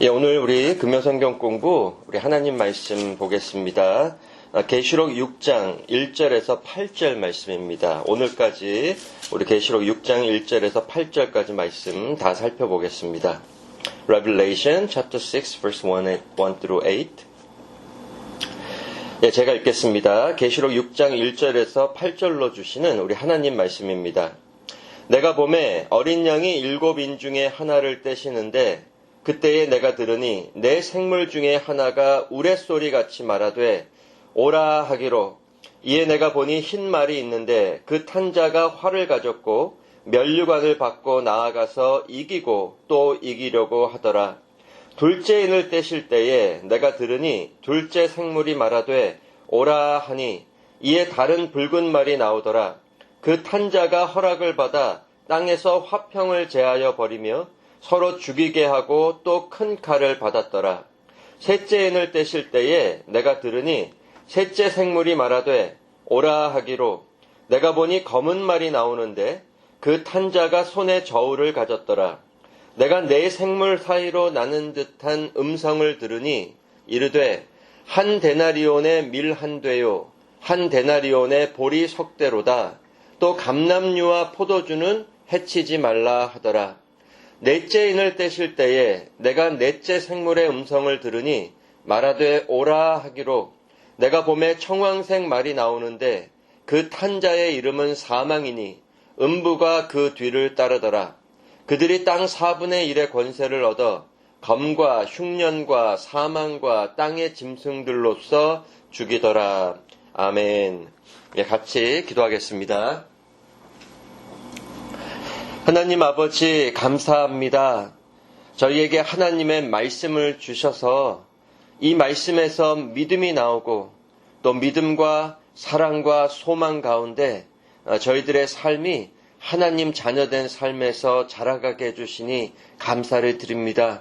오늘 우리 금요성경 공부, 우리 하나님 말씀 보겠습니다. 계시록 6장 1절에서 8절 말씀입니다. 오늘까지 우리 계시록 6장 1절에서 8절까지 말씀 다 살펴보겠습니다. Revelation chapter 6 verse 1 through 8. 제가 읽겠습니다. 계시록 6장 1절에서 8절로 주시는 우리 하나님 말씀입니다. 내가 보매 어린 양이 7인 중에 하나를 떼시는데 그때에 내가 들으니 내 생물 중에 하나가 우레소리 같이 말하되 오라 하기로, 이에 내가 보니 흰 말이 있는데 그 탄 자가 활을 가졌고 면류관을 받고 나아가서 이기고 또 이기려고 하더라. 둘째 인을 떼실 때에 내가 들으니 둘째 생물이 말하되 오라 하니, 이에 다른 붉은 말이 나오더라. 그 탄 자가 허락을 받아 땅에서 화평을 제하여 버리며 서로 죽이게 하고 또 큰 칼을 받았더라. 셋째 인을 떼실 때에 내가 들으니 셋째 생물이 말하되 오라 하기로, 내가 보니 검은 말이 나오는데 그 탄 자가 손에 저울을 가졌더라. 내가 네 생물 사이로 나는 듯한 음성을 들으니 이르되 한 데나리온의 밀 한 되요 한 데나리온의 보리 석대로다. 또 감람류와 포도주는 해치지 말라 하더라. 넷째 인을 떼실 때에 내가 넷째 생물의 음성을 들으니 말하되 오라 하기로, 내가 보매 청황색 말이 나오는데 그 탄 자의 이름은 사망이니 음부가 그 뒤를 따르더라. 그들이 땅 4분의 1의 권세를 얻어 검과 흉년과 사망과 땅의 짐승들로서 죽이더라. 아멘. 같이 기도하겠습니다. 하나님 아버지, 감사합니다. 저희에게 하나님의 말씀을 주셔서 이 말씀에서 믿음이 나오고 또 믿음과 사랑과 소망 가운데 저희들의 삶이 하나님 자녀된 삶에서 자라가게 해주시니 감사를 드립니다.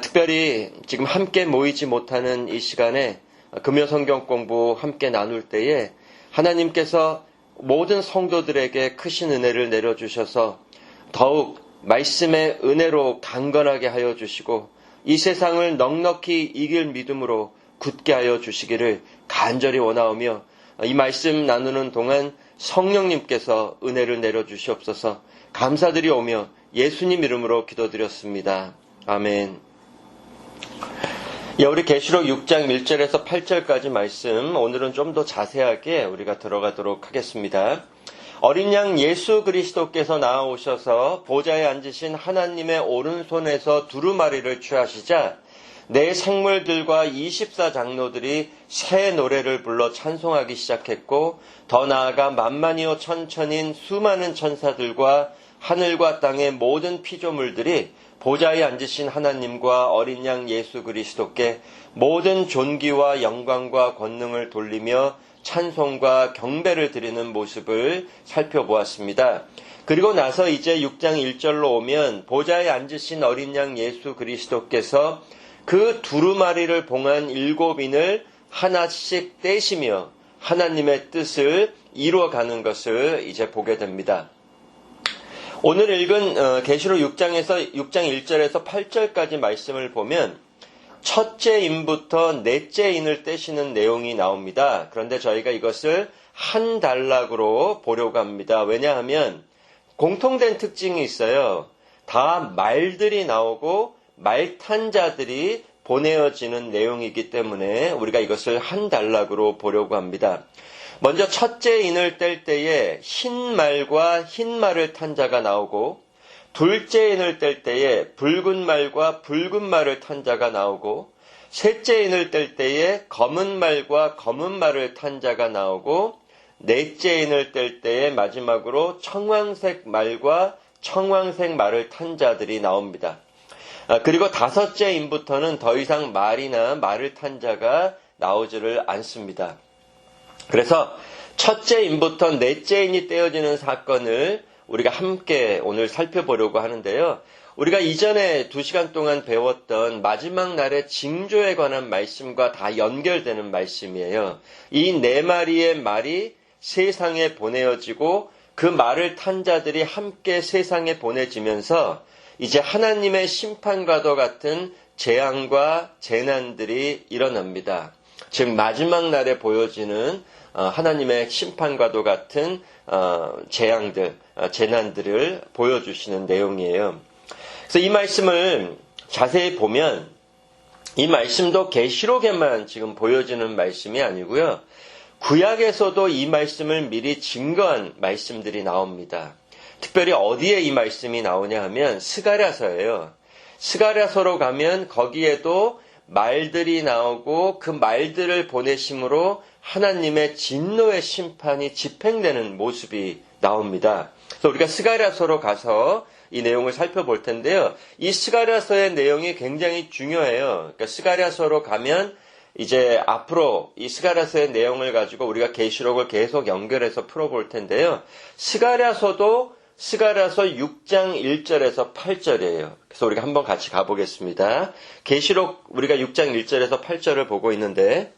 특별히 지금 함께 모이지 못하는 이 시간에 금요성경 공부 함께 나눌 때에 하나님께서 모든 성도들에게 크신 은혜를 내려주셔서 더욱 말씀의 은혜로 강건하게 하여 주시고 이 세상을 넉넉히 이길 믿음으로 굳게 하여 주시기를 간절히 원하오며, 이 말씀 나누는 동안 성령님께서 은혜를 내려주시옵소서. 감사드리오며 예수님 이름으로 기도드렸습니다. 아멘. 우리 계시록 6장 1절에서 8절까지 말씀, 오늘은 좀 더 자세하게 우리가 들어가도록 하겠습니다. 어린 양 예수 그리스도께서 나아오셔서 보좌에 앉으신 하나님의 오른손에서 두루마리를 취하시자 네 생물들과 24장로들이 새 노래를 불러 찬송하기 시작했고, 더 나아가 만만이요 천천인 수많은 천사들과 하늘과 땅의 모든 피조물들이 보좌에 앉으신 하나님과 어린 양 예수 그리스도께 모든 존귀와 영광과 권능을 돌리며 찬송과 경배를 드리는 모습을 살펴보았습니다. 그리고 나서 이제 6장 1절로 오면 보좌에 앉으신 어린 양 예수 그리스도께서 그 두루마리를 봉한 7인을 하나씩 떼시며 하나님의 뜻을 이루어가는 것을 이제 보게 됩니다. 오늘 읽은 계시록 6장 1절에서 8절까지 말씀을 보면 첫째 인부터 넷째 인을 떼시는 내용이 나옵니다. 그런데 저희가 이것을 한 단락으로 보려고 합니다. 왜냐하면 공통된 특징이 있어요. 다 말들이 나오고 말탄자들이 보내어지는 내용이기 때문에 우리가 이것을 한 단락으로 보려고 합니다. 먼저 첫째 인을 뗄 때에 흰 말과 흰 말을 탄 자가 나오고, 둘째 인을 뗄 때에 붉은 말과 붉은 말을 탄 자가 나오고, 셋째 인을 뗄 때에 검은 말과 검은 말을 탄 자가 나오고, 넷째 인을 뗄 때에 마지막으로 청황색 말과 청황색 말을 탄 자들이 나옵니다. 그리고 다섯째 인부터는 더 이상 말이나 말을 탄 자가 나오지를 않습니다. 그래서 첫째 인부터 넷째 인이 떼어지는 사건을 우리가 함께 오늘 살펴보려고 하는데요. 우리가 이전에 2시간 동안 배웠던 마지막 날의 징조에 관한 말씀과 다 연결되는 말씀이에요. 이 네 마리의 말이 세상에 보내어지고 그 말을 탄 자들이 함께 세상에 보내지면서 이제 하나님의 심판과도 같은 재앙과 재난들이 일어납니다. 즉 마지막 날에 보여지는 하나님의 심판과도 같은 재앙들, 재난들을 보여주시는 내용이에요. 그래서 이 말씀을 자세히 보면 이 말씀도 계시록에만 지금 보여지는 말씀이 아니고요. 구약에서도 이 말씀을 미리 증거한 말씀들이 나옵니다. 특별히 어디에 이 말씀이 나오냐 하면 스가랴서예요. 스가랴서로 가면 거기에도 말들이 나오고 그 말들을 보내심으로 하나님의 진노의 심판이 집행되는 모습이 나옵니다. 그래서 우리가 스가랴서로 가서 이 내용을 살펴볼 텐데요. 이 스가랴서의 내용이 굉장히 중요해요. 그러니까 스가랴서로 가면 이제 앞으로 이 스가랴서의 내용을 가지고 우리가 계시록을 계속 연결해서 풀어볼 텐데요. 스가랴서도 스가랴서 6장 1절에서 8절이에요. 그래서 우리가 한번 같이 가보겠습니다. 계시록 우리가 6장 1절에서 8절을 보고 있는데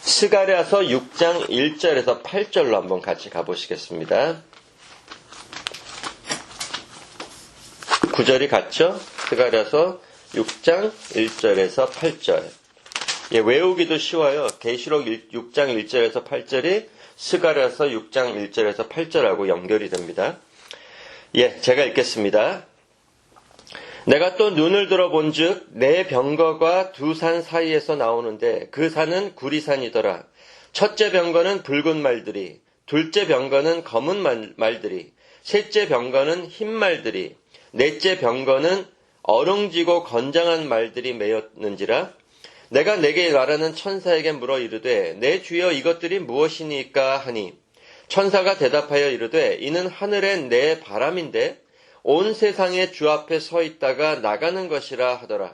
스가랴서 6장 1절에서 8절로 한번 같이 가보시겠습니다. 9절이 같죠? 스가랴서 6장 1절에서 8절. 예, 외우기도 쉬워요. 계시록 6장 1절에서 8절이 스가랴서 6장 1절에서 8절하고 연결이 됩니다. 예, 제가 읽겠습니다. 내가 또 눈을 들어본 즉 내 병거가 두 산 사이에서 나오는데 그 산은 구리산이더라. 첫째 병거는 붉은 말들이, 둘째 병거는 검은 말들이, 셋째 병거는 흰 말들이, 넷째 병거는 어릉지고 건장한 말들이 메었는지라. 내가 내게 말하는 천사에게 물어 이르되 내 주여 이것들이 무엇이니까 하니 천사가 대답하여 이르되 이는 하늘의 내 바람인데 온 세상의 주 앞에 서 있다가 나가는 것이라 하더라.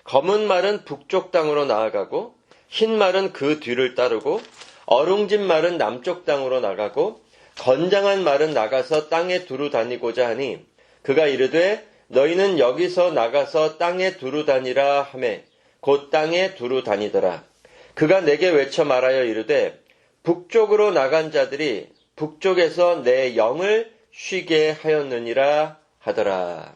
검은 말은 북쪽 땅으로 나아가고 흰 말은 그 뒤를 따르고 어릉진 말은 남쪽 땅으로 나가고 건장한 말은 나가서 땅에 두루 다니고자 하니 그가 이르되 너희는 여기서 나가서 땅에 두루 다니라 하매 곧 땅에 두루 다니더라. 그가 내게 외쳐 말하여 이르되 북쪽으로 나간 자들이 북쪽에서 내 영을 쉬게 하였느니라 하더라.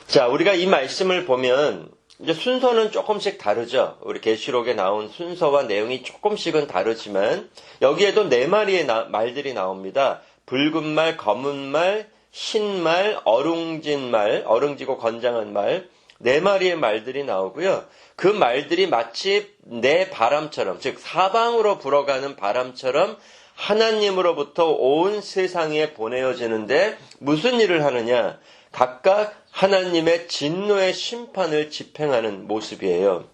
자, 우리가 이 말씀을 보면 이제 순서는 조금씩 다르죠. 우리 계시록에 나온 순서와 내용이 조금씩은 다르지만 여기에도 네 마리의 말들이 나옵니다. 붉은 말, 검은 말, 흰 말, 어릉진 말, 어릉지고 건장한 말, 네 마리의 말들이 나오고요. 그 말들이 마치 내 바람처럼, 즉 사방으로 불어가는 바람처럼 하나님으로부터 온 세상에 보내어지는데 무슨 일을 하느냐? 각각 하나님의 진노의 심판을 집행하는 모습이에요.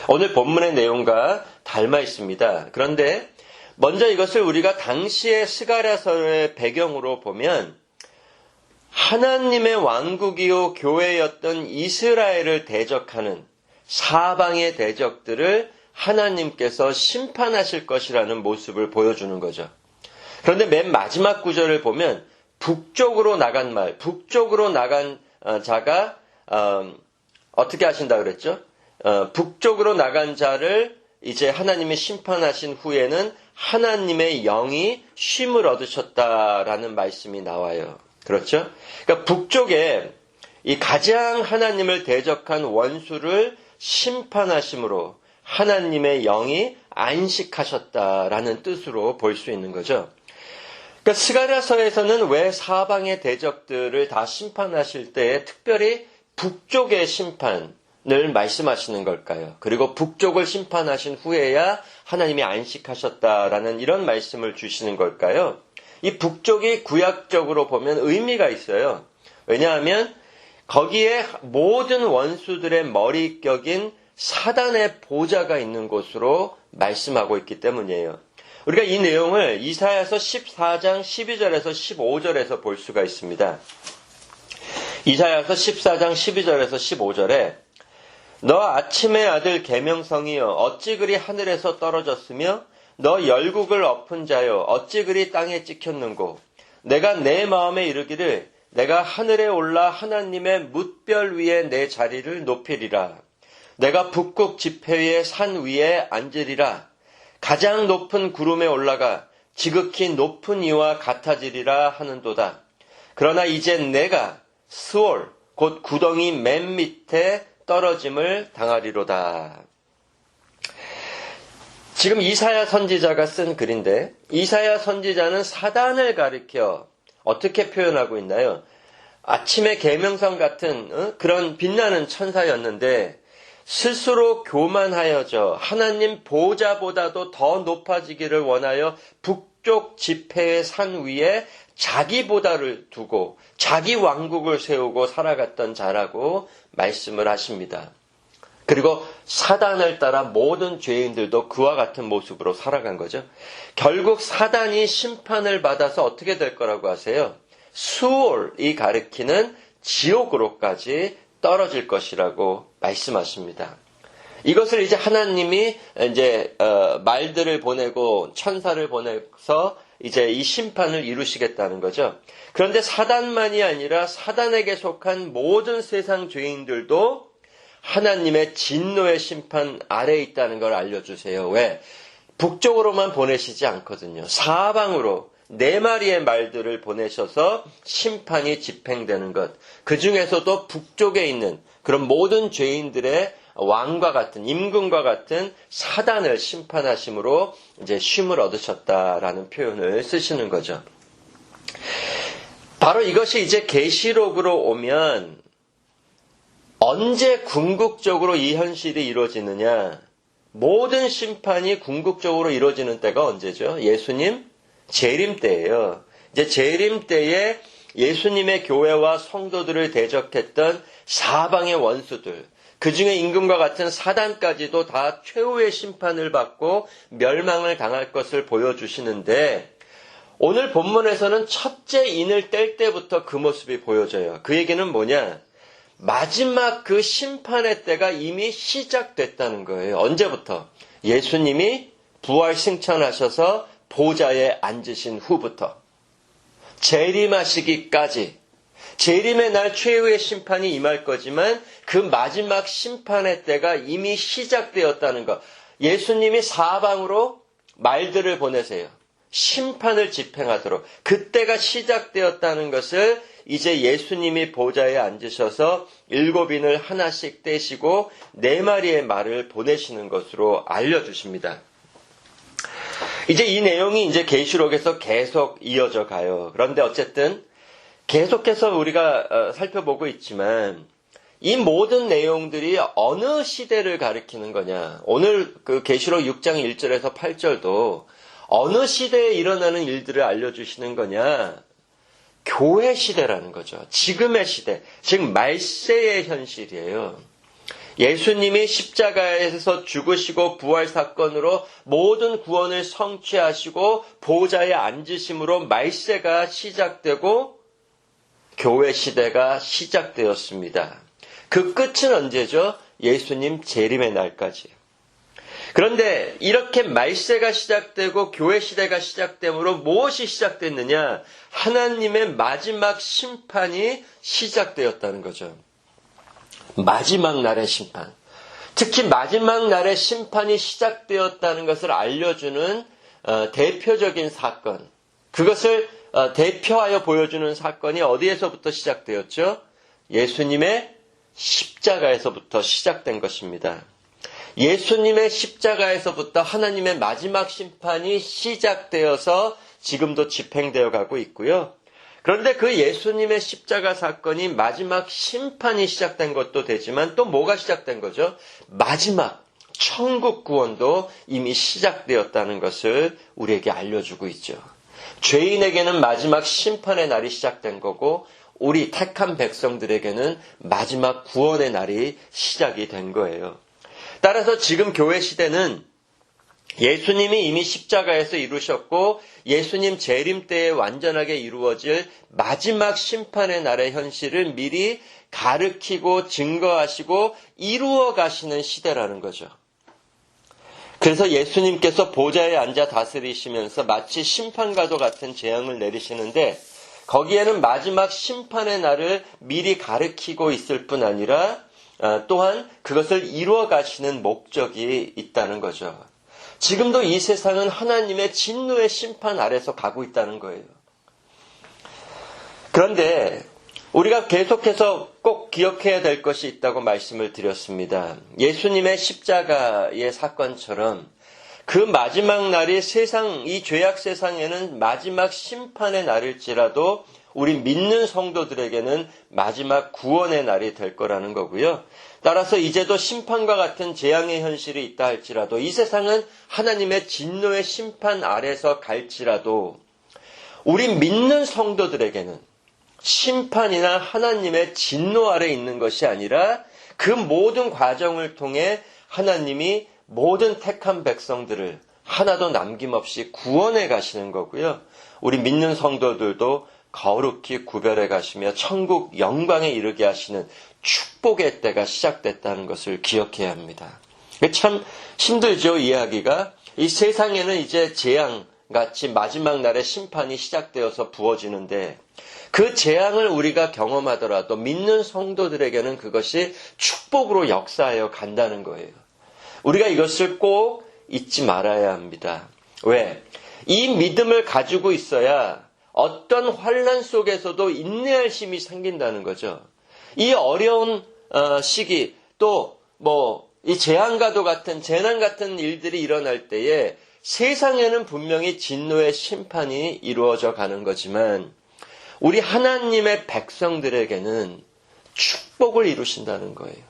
오늘 본문의 내용과 닮아 있습니다. 그런데 먼저 이것을 우리가 당시의 스가랴서의 배경으로 보면 하나님의 왕국이요 교회였던 이스라엘을 대적하는 사방의 대적들을 하나님께서 심판하실 것이라는 모습을 보여주는 거죠. 그런데 맨 마지막 구절을 보면 북쪽으로 나간 자가 어떻게 하신다 그랬죠? 북쪽으로 나간 자를 이제 하나님이 심판하신 후에는 하나님의 영이 쉼을 얻으셨다라는 말씀이 나와요. 그렇죠? 그러니까 북쪽에 이 가장 하나님을 대적한 원수를 심판하심으로 하나님의 영이 안식하셨다라는 뜻으로 볼 수 있는 거죠. 그러니까 스가랴서에서는 왜 사방의 대적들을 다 심판하실 때 특별히 북쪽의 심판을 말씀하시는 걸까요? 그리고 북쪽을 심판하신 후에야 하나님이 안식하셨다라는 이런 말씀을 주시는 걸까요? 이 북쪽이 구약적으로 보면 의미가 있어요. 왜냐하면 거기에 모든 원수들의 머리격인 사단의 보좌가 있는 곳으로 말씀하고 있기 때문이에요. 우리가 이 내용을 이사야서 14장 12절에서 15절에서 볼 수가 있습니다. 이사야서 14장 12절에서 15절에 너 아침의 아들 계명성이여 어찌 그리 하늘에서 떨어졌으며 너 열국을 엎은 자여 어찌 그리 땅에 찍혔는고 내가 내 마음에 이르기를 내가 하늘에 올라 하나님의 뭇별 위에 내 자리를 높이리라. 내가 북극 지폐의 산 위에 앉으리라. 가장 높은 구름에 올라가 지극히 높은 이와 같아지리라 하는도다. 그러나 이제 내가 스올 곧 구덩이 맨 밑에 떨어짐을 당하리로다. 지금 이사야 선지자가 쓴 글인데 이사야 선지자는 사단을 가리켜 어떻게 표현하고 있나요? 아침의 계명성 같은 그런 빛나는 천사였는데 스스로 교만하여져 하나님 보좌보다도 더 높아지기를 원하여 북쪽 지폐의 산 위에 자기 보다를 두고 자기 왕국을 세우고 살아갔던 자라고 말씀을 하십니다. 그리고 사단을 따라 모든 죄인들도 그와 같은 모습으로 살아간 거죠. 결국 사단이 심판을 받아서 어떻게 될 거라고 하세요? 수올이 가리키는 지옥으로까지 떨어질 것이라고 말씀하십니다. 이것을 이제 하나님이 이제 말들을 보내고 천사를 보내서 이제 이 심판을 이루시겠다는 거죠. 그런데 사단만이 아니라 사단에게 속한 모든 세상 죄인들도 하나님의 진노의 심판 아래에 있다는 걸 알려주세요. 왜? 북쪽으로만 보내시지 않거든요. 사방으로 4마리의 말들을 보내셔서 심판이 집행되는 것. 그 중에서도 북쪽에 있는 그런 모든 죄인들의 왕과 같은, 임금과 같은 사단을 심판하심으로 이제 쉼을 얻으셨다라는 표현을 쓰시는 거죠. 바로 이것이 이제 계시록으로 오면 언제 궁극적으로 이 현실이 이루어지느냐? 모든 심판이 궁극적으로 이루어지는 때가 언제죠? 예수님 재림 때예요. 이제 재림 때에 예수님의 교회와 성도들을 대적했던 사방의 원수들, 그 중에 임금과 같은 사단까지도 다 최후의 심판을 받고 멸망을 당할 것을 보여주시는데 오늘 본문에서는 첫째 인을 뗄 때부터 그 모습이 보여져요. 그 얘기는 뭐냐? 마지막 그 심판의 때가 이미 시작됐다는 거예요. 언제부터? 예수님이 부활 승천하셔서 보좌에 앉으신 후부터 재림하시기까지 재림의 날 최후의 심판이 임할 거지만 그 마지막 심판의 때가 이미 시작되었다는 것. 예수님이 사방으로 말들을 보내세요. 심판을 집행하도록. 그때가 시작되었다는 것을 이제 예수님이 보좌에 앉으셔서 7인을 하나씩 떼시고 4마리의 말을 보내시는 것으로 알려주십니다. 이제 이 내용이 이제 계시록에서 계속 이어져 가요. 그런데 어쨌든 계속해서 우리가 살펴보고 있지만 이 모든 내용들이 어느 시대를 가리키는 거냐. 오늘 그 계시록 6장 1절에서 8절도 어느 시대에 일어나는 일들을 알려주시는 거냐. 교회 시대라는 거죠. 지금의 시대, 즉 말세의 현실이에요. 예수님이 십자가에서 죽으시고 부활 사건으로 모든 구원을 성취하시고 보좌에 앉으심으로 말세가 시작되고 교회 시대가 시작되었습니다. 그 끝은 언제죠? 예수님 재림의 날까지. 그런데 이렇게 말세가 시작되고 교회 시대가 시작됨으로 무엇이 시작됐느냐? 하나님의 마지막 심판이 시작되었다는 거죠. 마지막 날의 심판. 특히 마지막 날의 심판이 시작되었다는 것을 알려주는 대표적인 사건. 그것을 대표하여 보여주는 사건이 어디에서부터 시작되었죠? 예수님의 십자가에서부터 시작된 것입니다. 예수님의 십자가에서부터 하나님의 마지막 심판이 시작되어서 지금도 집행되어 가고 있고요. 그런데 그 예수님의 십자가 사건이 마지막 심판이 시작된 것도 되지만 또 뭐가 시작된 거죠? 마지막 천국 구원도 이미 시작되었다는 것을 우리에게 알려주고 있죠. 죄인에게는 마지막 심판의 날이 시작된 거고 우리 택한 백성들에게는 마지막 구원의 날이 시작이 된 거예요. 따라서 지금 교회 시대는 예수님이 이미 십자가에서 이루셨고 예수님 재림 때에 완전하게 이루어질 마지막 심판의 날의 현실을 미리 가르치고 증거하시고 이루어 가시는 시대라는 거죠. 그래서 예수님께서 보좌에 앉아 다스리시면서 마치 심판과도 같은 재앙을 내리시는데 거기에는 마지막 심판의 날을 미리 가르치고 있을 뿐 아니라 또한 그것을 이루어 가시는 목적이 있다는 거죠. 지금도 이 세상은 하나님의 진노의 심판 아래서 가고 있다는 거예요. 그런데 우리가 계속해서 꼭 기억해야 될 것이 있다고 말씀을 드렸습니다. 예수님의 십자가의 사건처럼 그 마지막 날이 이 죄악 세상에는 마지막 심판의 날일지라도 우리 믿는 성도들에게는 마지막 구원의 날이 될 거라는 거고요. 따라서 이제도 심판과 같은 재앙의 현실이 있다 할지라도 이 세상은 하나님의 진노의 심판 아래서 갈지라도 우리 믿는 성도들에게는 심판이나 하나님의 진노 아래 있는 것이 아니라 그 모든 과정을 통해 하나님이 모든 택한 백성들을 하나도 남김없이 구원해 가시는 거고요. 우리 믿는 성도들도 거룩히 구별해 가시며 천국 영광에 이르게 하시는 축복의 때가 시작됐다는 것을 기억해야 합니다. 참 힘들죠, 이해하기가. 이 세상에는 이제 재앙같이 마지막 날에 심판이 시작되어서 부어지는데 그 재앙을 우리가 경험하더라도 믿는 성도들에게는 그것이 축복으로 역사하여 간다는 거예요. 우리가 이것을 꼭 잊지 말아야 합니다. 왜? 이 믿음을 가지고 있어야 어떤 환난 속에서도 인내할 힘이 생긴다는 거죠. 이 어려운 시기 또 이 재앙과도 같은 재난 같은 일들이 일어날 때에 세상에는 분명히 진노의 심판이 이루어져 가는 거지만 우리 하나님의 백성들에게는 축복을 이루신다는 거예요.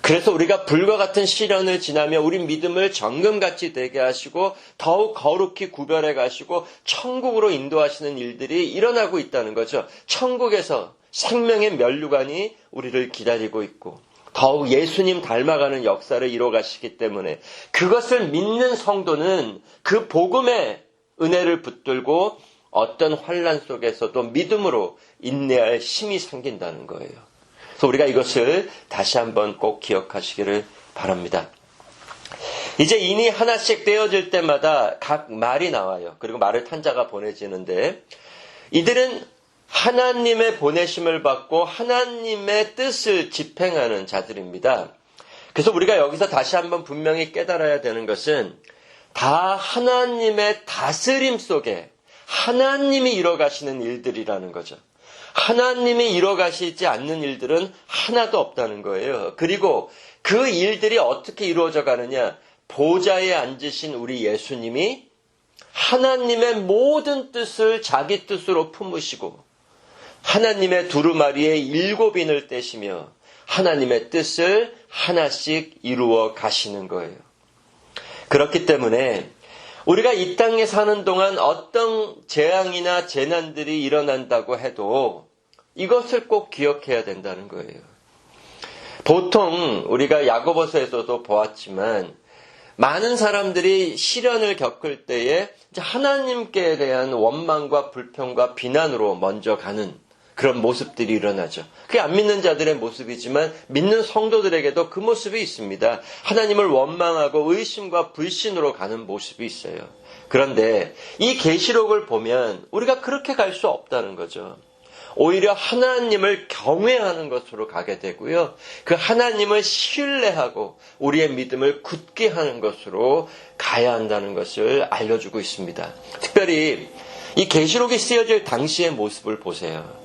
그래서 우리가 불과 같은 시련을 지나며 우리 믿음을 정금같이 되게 하시고 더욱 거룩히 구별해 가시고 천국으로 인도하시는 일들이 일어나고 있다는 거죠. 천국에서 생명의 면류관이 우리를 기다리고 있고 더욱 예수님 닮아가는 역사를 이뤄 가시기 때문에 그것을 믿는 성도는 그 복음의 은혜를 붙들고 어떤 환난 속에서도 믿음으로 인내할 힘이 생긴다는 거예요. 그래서 우리가 이것을 다시 한번 꼭 기억하시기를 바랍니다. 이제 인이 하나씩 떼어질 때마다 각 말이 나와요. 그리고 말을 탄 자가 보내지는데 이들은 하나님의 보내심을 받고 하나님의 뜻을 집행하는 자들입니다. 그래서 우리가 여기서 다시 한번 분명히 깨달아야 되는 것은 다 하나님의 다스림 속에 하나님이 이뤄가시는 일들이라는 거죠. 하나님이 이뤄가시지 않는 일들은 하나도 없다는 거예요. 그리고 그 일들이 어떻게 이루어져 가느냐? 보좌에 앉으신 우리 예수님이 하나님의 모든 뜻을 자기 뜻으로 품으시고 하나님의 두루마리에 7인을 떼시며 하나님의 뜻을 하나씩 이루어 가시는 거예요. 그렇기 때문에 우리가 이 땅에 사는 동안 어떤 재앙이나 재난들이 일어난다고 해도 이것을 꼭 기억해야 된다는 거예요. 보통 우리가 야고보서에서도 보았지만 많은 사람들이 시련을 겪을 때에 하나님께 대한 원망과 불평과 비난으로 먼저 가는 그런 모습들이 일어나죠. 그게 안 믿는 자들의 모습이지만 믿는 성도들에게도 그 모습이 있습니다. 하나님을 원망하고 의심과 불신으로 가는 모습이 있어요. 그런데 이 계시록을 보면 우리가 그렇게 갈 수 없다는 거죠. 오히려 하나님을 경외하는 것으로 가게 되고요. 그 하나님을 신뢰하고 우리의 믿음을 굳게 하는 것으로 가야 한다는 것을 알려주고 있습니다. 특별히 이 계시록이 쓰여질 당시의 모습을 보세요.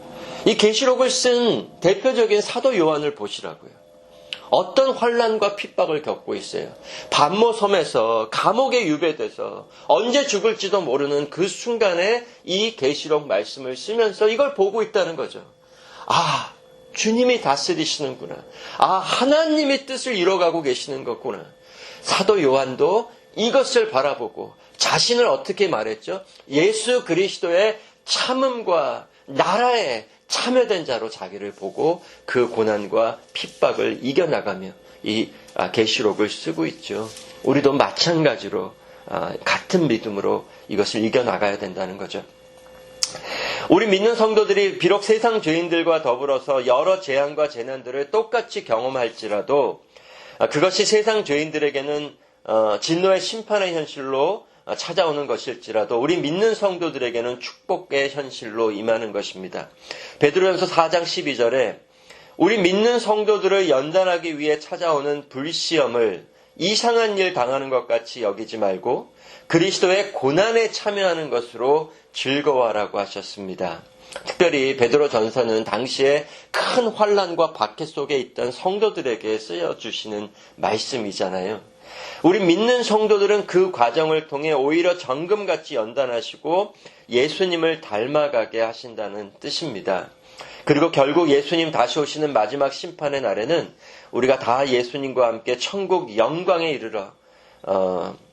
이 계시록을 쓴 대표적인 사도 요한을 보시라고요. 어떤 환난과 핍박을 겪고 있어요. 반모섬에서 감옥에 유배돼서 언제 죽을지도 모르는 그 순간에 이 계시록 말씀을 쓰면서 이걸 보고 있다는 거죠. 아, 주님이 다스리시는구나. 아, 하나님이 뜻을 이뤄가고 계시는 거구나. 사도 요한도 이것을 바라보고 자신을 어떻게 말했죠? 예수 그리스도의 참음과 나라에 참여된 자로 자기를 보고 그 고난과 핍박을 이겨나가며 이 계시록을 쓰고 있죠. 우리도 마찬가지로 같은 믿음으로 이것을 이겨나가야 된다는 거죠. 우리 믿는 성도들이 비록 세상 죄인들과 더불어서 여러 재앙과 재난들을 똑같이 경험할지라도 그것이 세상 죄인들에게는 진노의 심판의 현실로 찾아오는 것일지라도 우리 믿는 성도들에게는 축복의 현실로 임하는 것입니다. 베드로전서 4장 12절에 우리 믿는 성도들을 연단하기 위해 찾아오는 불시험을 이상한 일 당하는 것 같이 여기지 말고 그리스도의 고난에 참여하는 것으로 즐거워하라고 하셨습니다. 특별히 베드로 전서는 당시에 큰 환난과 박해 속에 있던 성도들에게 쓰여주시는 말씀이잖아요. 우리 믿는 성도들은 그 과정을 통해 오히려 정금같이 연단하시고 예수님을 닮아가게 하신다는 뜻입니다. 그리고 결국 예수님 다시 오시는 마지막 심판의 날에는 우리가 다 예수님과 함께 천국 영광에 이르러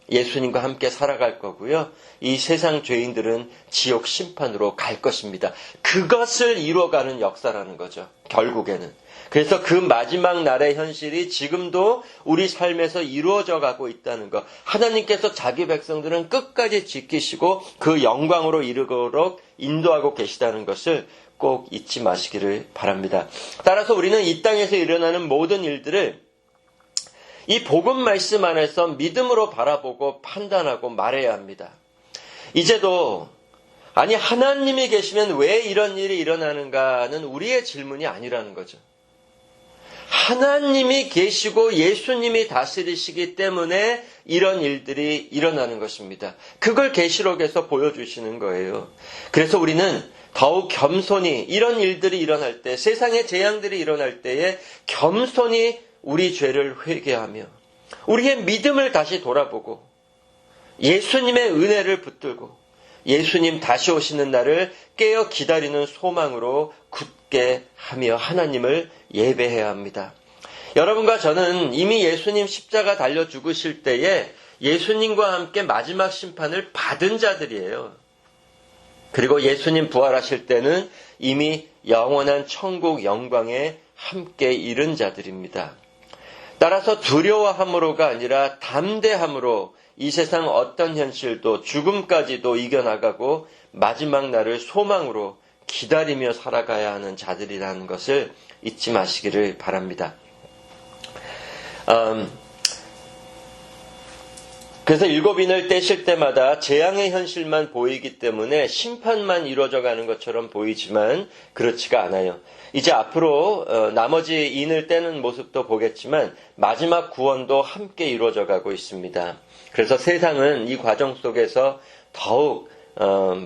예수님과 함께 살아갈 거고요. 이 세상 죄인들은 지옥 심판으로 갈 것입니다. 그것을 이루어가는 역사라는 거죠. 결국에는. 그래서 그 마지막 날의 현실이 지금도 우리 삶에서 이루어져 가고 있다는 것. 하나님께서 자기 백성들은 끝까지 지키시고 그 영광으로 이르도록 인도하고 계시다는 것을 꼭 잊지 마시기를 바랍니다. 따라서 우리는 이 땅에서 일어나는 모든 일들을 이 복음 말씀 안에서 믿음으로 바라보고 판단하고 말해야 합니다. 이제도 아니 하나님이 계시면 왜 이런 일이 일어나는가는 우리의 질문이 아니라는 거죠. 하나님이 계시고 예수님이 다스리시기 때문에 이런 일들이 일어나는 것입니다. 그걸 계시록에서 보여주시는 거예요. 그래서 우리는 더욱 겸손히 이런 일들이 일어날 때, 세상의 재앙들이 일어날 때에 겸손히 우리 죄를 회개하며 우리의 믿음을 다시 돌아보고 예수님의 은혜를 붙들고 예수님 다시 오시는 날을 깨어 기다리는 소망으로 굳게 하며 하나님을 예배해야 합니다. 여러분과 저는 이미 예수님 십자가 달려 죽으실 때에 예수님과 함께 마지막 심판을 받은 자들이에요. 그리고 예수님 부활하실 때는 이미 영원한 천국 영광에 함께 이른 자들입니다. 따라서 두려워함으로가 아니라 담대함으로 이 세상 어떤 현실도 죽음까지도 이겨나가고 마지막 날을 소망으로 기다리며 살아가야 하는 자들이라는 것을 잊지 마시기를 바랍니다. 그래서 일곱인을 떼실 때마다 재앙의 현실만 보이기 때문에 심판만 이루어져 가는 것처럼 보이지만 그렇지가 않아요. 이제 앞으로 나머지 인을 떼는 모습도 보겠지만 마지막 구원도 함께 이루어져 가고 있습니다. 그래서 세상은 이 과정 속에서 더욱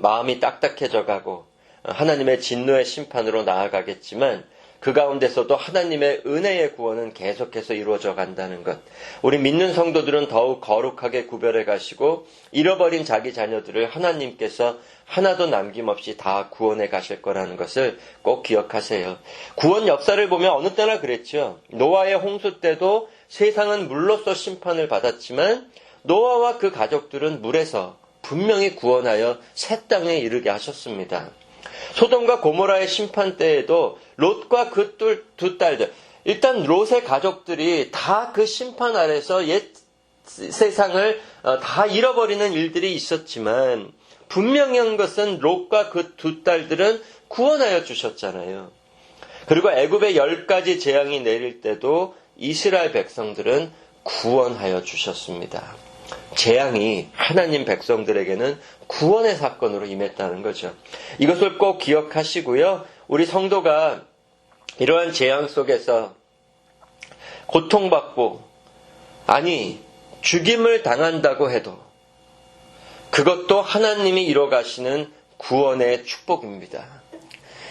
마음이 딱딱해져 가고 하나님의 진노의 심판으로 나아가겠지만 그 가운데서도 하나님의 은혜의 구원은 계속해서 이루어져 간다는 것. 우리 믿는 성도들은 더욱 거룩하게 구별해 가시고 잃어버린 자기 자녀들을 하나님께서 하나도 남김없이 다 구원해 가실 거라는 것을 꼭 기억하세요. 구원 역사를 보면 어느 때나 그랬죠. 노아의 홍수 때도 세상은 물로써 심판을 받았지만 노아와 그 가족들은 물에서 분명히 구원하여 새 땅에 이르게 하셨습니다. 소돔과 고모라의 심판 때에도 롯과 그 두 딸들, 일단 롯의 가족들이 다 그 심판 아래서 옛 세상을 다 잃어버리는 일들이 있었지만 분명한 것은 롯과 그 두 딸들은 구원하여 주셨잖아요. 그리고 애굽의 10가지 재앙이 내릴 때도 이스라엘 백성들은 구원하여 주셨습니다. 재앙이 하나님 백성들에게는 구원의 사건으로 임했다는 거죠. 이것을 꼭 기억하시고요. 우리 성도가 이러한 재앙 속에서 고통받고 아니 죽임을 당한다고 해도 그것도 하나님이 이뤄가시는 구원의 축복입니다.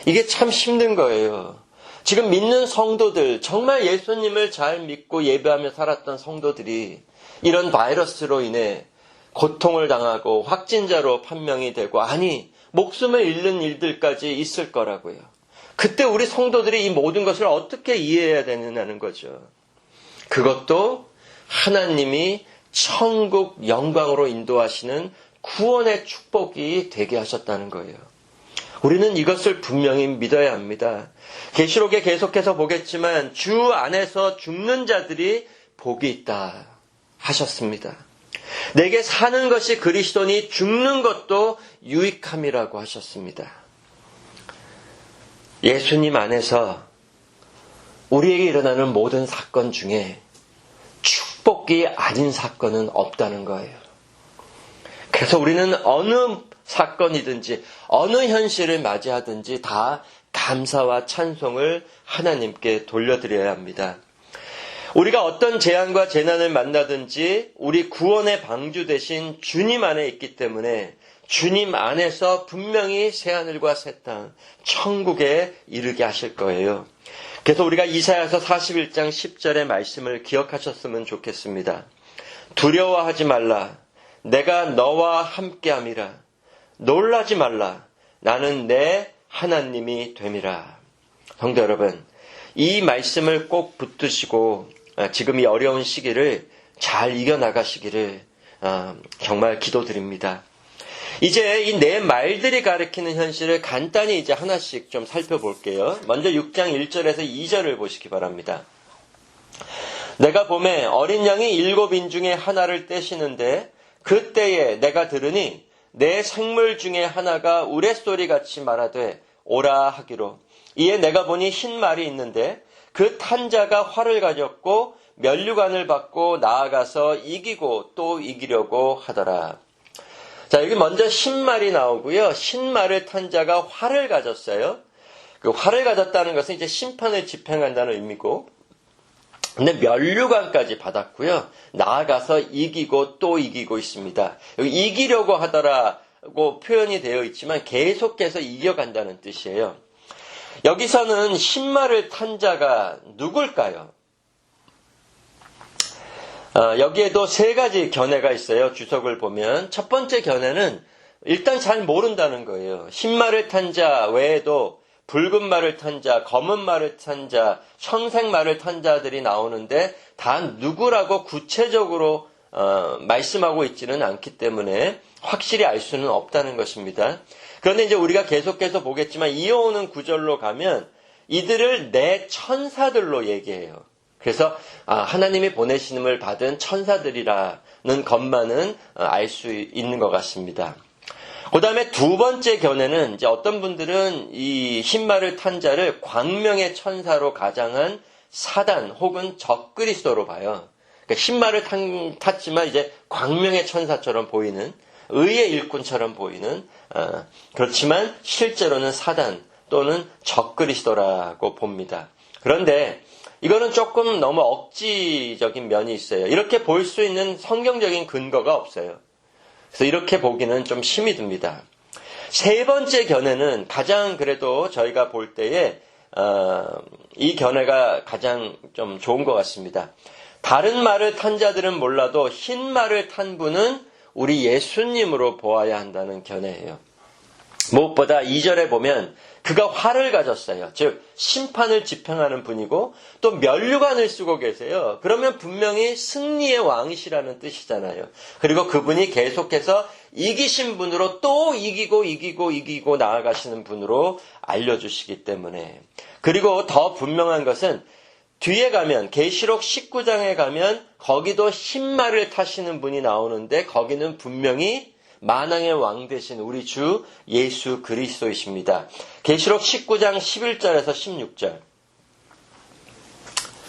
이게 참 힘든 거예요. 지금 믿는 성도들, 정말 예수님을 잘 믿고 예배하며 살았던 성도들이 이런 바이러스로 인해 고통을 당하고 확진자로 판명이 되고 아니 목숨을 잃는 일들까지 있을 거라고요. 그때 우리 성도들이 이 모든 것을 어떻게 이해해야 되느냐는 거죠. 그것도 하나님이 천국 영광으로 인도하시는 구원의 축복이 되게 하셨다는 거예요. 우리는 이것을 분명히 믿어야 합니다. 계시록에 계속해서 보겠지만 주 안에서 죽는 자들이 복이 있다 하셨습니다. 내게 사는 것이 그리스도니 죽는 것도 유익함이라고 하셨습니다. 예수님 안에서 우리에게 일어나는 모든 사건 중에 축복이 아닌 사건은 없다는 거예요. 그래서 우리는 어느 사건이든지 어느 현실을 맞이하든지 다 감사와 찬송을 하나님께 돌려드려야 합니다. 우리가 어떤 재앙과 재난을 만나든지 우리 구원의 방주 대신 주님 안에 있기 때문에 주님 안에서 분명히 새하늘과 새 땅, 천국에 이르게 하실 거예요. 그래서 우리가 이사야서 41장 10절의 말씀을 기억하셨으면 좋겠습니다. 두려워하지 말라. 내가 너와 함께함이라. 놀라지 말라. 나는 내 하나님이 됨이라. 성도 여러분, 이 말씀을 꼭 붙드시고 지금 이 어려운 시기를 잘 이겨나가시기를 정말 기도드립니다. 이제 이 네 말들이 가리키는 현실을 간단히 이제 하나씩 좀 살펴볼게요. 먼저 6장 1절에서 2절을 보시기 바랍니다. 내가 보매 어린 양이 7인 중에 하나를 떼시는데 그때에 내가 들으니 내 생물 중에 하나가 우레소리같이 말하되 오라 하기로. 이에 내가 보니 흰 말이 있는데 그 탄자가 활을 가졌고 면류관을 받고 나아가서 이기고 또 이기려고 하더라. 자, 여기 먼저 흰말이 나오고요. 흰말을 탄 자가 활을 가졌어요. 그 활을 가졌다는 것은 이제 심판을 집행한다는 의미고, 근데 면류관까지 받았고요. 나아가서 이기고 또 이기고 있습니다. 여기 이기려고 하더라고 표현이 되어 있지만 계속해서 이겨간다는 뜻이에요. 여기서는 흰말을 탄 자가 누굴까요? 여기에도 세 가지 견해가 있어요. 주석을 보면. 첫 번째 견해는 일단 잘 모른다는 거예요. 흰 말을 탄 자 외에도 붉은 말을 탄 자, 검은 말을 탄 자, 청색 말을 탄 자들이 나오는데 다 누구라고 구체적으로 말씀하고 있지는 않기 때문에 확실히 알 수는 없다는 것입니다. 그런데 이제 우리가 계속해서 보겠지만 이어오는 구절로 가면 이들을 내 천사들로 얘기해요. 그래서 하나님이 보내심을 받은 천사들이라는 것만은 알 수 있는 것 같습니다. 그 다음에 두 번째 견해는 이제 어떤 분들은 이 흰말을 탄 자를 광명의 천사로 가장한 사단 혹은 적그리스도로 봐요. 그러니까 흰말을 탔지만 이제 광명의 천사처럼 보이는 의의 일꾼처럼 보이는 그렇지만 실제로는 사단 또는 적그리스도라고 봅니다. 그런데 이거는 조금 너무 억지적인 면이 있어요. 이렇게 볼 수 있는 성경적인 근거가 없어요. 그래서 이렇게 보기는 좀 힘이 듭니다. 세 번째 견해는 가장 그래도 저희가 볼 때에 이 견해가 가장 좀 좋은 것 같습니다. 다른 말을 탄 자들은 몰라도 흰 말을 탄 분은 우리 예수님으로 보아야 한다는 견해예요. 무엇보다 2절에 보면 그가 활을 가졌어요. 즉 심판을 집행하는 분이고 또 면류관을 쓰고 계세요. 그러면 분명히 승리의 왕이시라는 뜻이잖아요. 그리고 그분이 계속해서 이기신 분으로 또 이기고 나아가시는 분으로 알려주시기 때문에. 그리고 더 분명한 것은 뒤에 가면 계시록 19장에 가면 거기도 흰말을 타시는 분이 나오는데 거기는 분명히 만왕의 왕 되신 우리 주 예수 그리스도이십니다. 계시록 19장 11절에서 16절.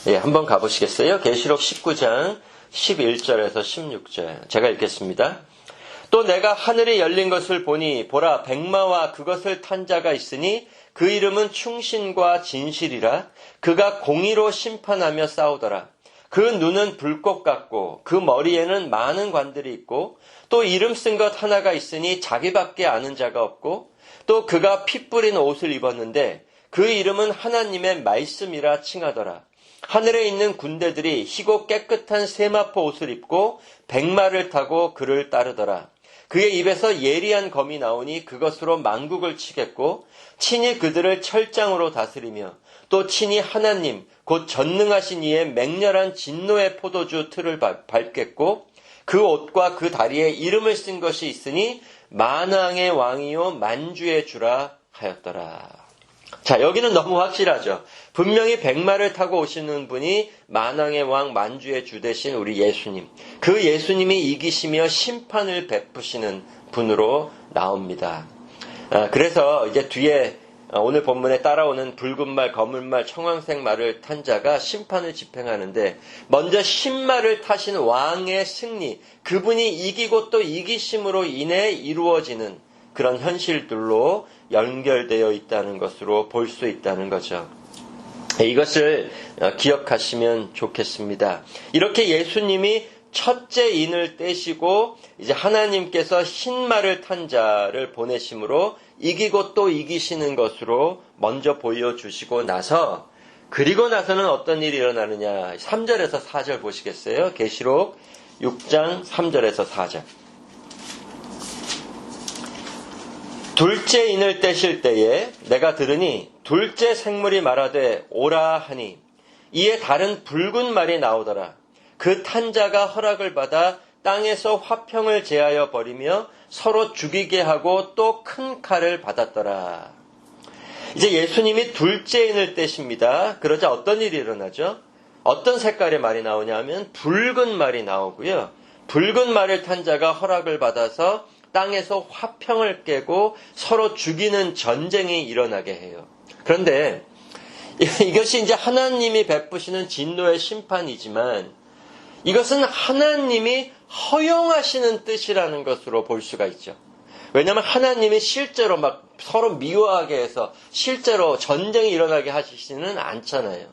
예, 한번 가보시겠어요? 계시록 19장 11절에서 16절. 제가 읽겠습니다. 또 내가 하늘이 열린 것을 보니 보라 백마와 그것을 탄 자가 있으니 그 이름은 충신과 진실이라. 그가 공의로 심판하며 싸우더라. 그 눈은 불꽃 같고 그 머리에는 많은 관들이 있고 또 이름 쓴 것 하나가 있으니 자기밖에 아는 자가 없고 또 그가 피 뿌린 옷을 입었는데 그 이름은 하나님의 말씀이라 칭하더라. 하늘에 있는 군대들이 희고 깨끗한 세마포 옷을 입고 백마를 타고 그를 따르더라. 그의 입에서 예리한 검이 나오니 그것으로 만국을 치겠고 친히 그들을 철장으로 다스리며 또 친히 하나님 곧 전능하신 이의 맹렬한 진노의 포도주 틀을 밟겠고 그 옷과 그 다리에 이름을 쓴 것이 있으니 만왕의 왕이요 만주의 주라 하였더라. 자, 여기는 너무 확실하죠. 분명히 백마를 타고 오시는 분이 만왕의 왕 만주의 주 되신 우리 예수님. 그 예수님이 이기시며 심판을 베푸시는 분으로 나옵니다. 그래서 이제 뒤에 오늘 본문에 따라오는 붉은 말, 검은 말, 청황색 말을 탄 자가 심판을 집행하는데 먼저 흰말을 타신 왕의 승리, 그분이 이기고 또 이기심으로 인해 이루어지는 그런 현실들로 연결되어 있다는 것으로 볼 수 있다는 거죠. 이것을 기억하시면 좋겠습니다. 이렇게 예수님이 첫째 인을 떼시고 이제 하나님께서 흰 말을 탄 자를 보내심으로 이기고 또 이기시는 것으로 먼저 보여주시고 나서, 그리고 나서는 어떤 일이 일어나느냐. 3절에서 4절 보시겠어요? 계시록 6장 3절에서 4절. 둘째 인을 떼실 때에 내가 들으니 둘째 생물이 말하되 오라 하니 이에 다른 붉은 말이 나오더라. 그 탄 자가 허락을 받아 땅에서 화평을 제하여 버리며 서로 죽이게 하고 또 큰 칼을 받았더라. 이제 예수님이 둘째 인을 떼십니다. 그러자 어떤 일이 일어나죠? 어떤 색깔의 말이 나오냐 하면 붉은 말이 나오고요. 붉은 말을 탄 자가 허락을 받아서 땅에서 화평을 깨고 서로 죽이는 전쟁이 일어나게 해요. 그런데 이것이 이제 하나님이 베푸시는 진노의 심판이지만 이것은 하나님이 허용하시는 뜻이라는 것으로 볼 수가 있죠. 왜냐하면 하나님이 실제로 막 서로 미워하게 해서 실제로 전쟁이 일어나게 하시지는 않잖아요.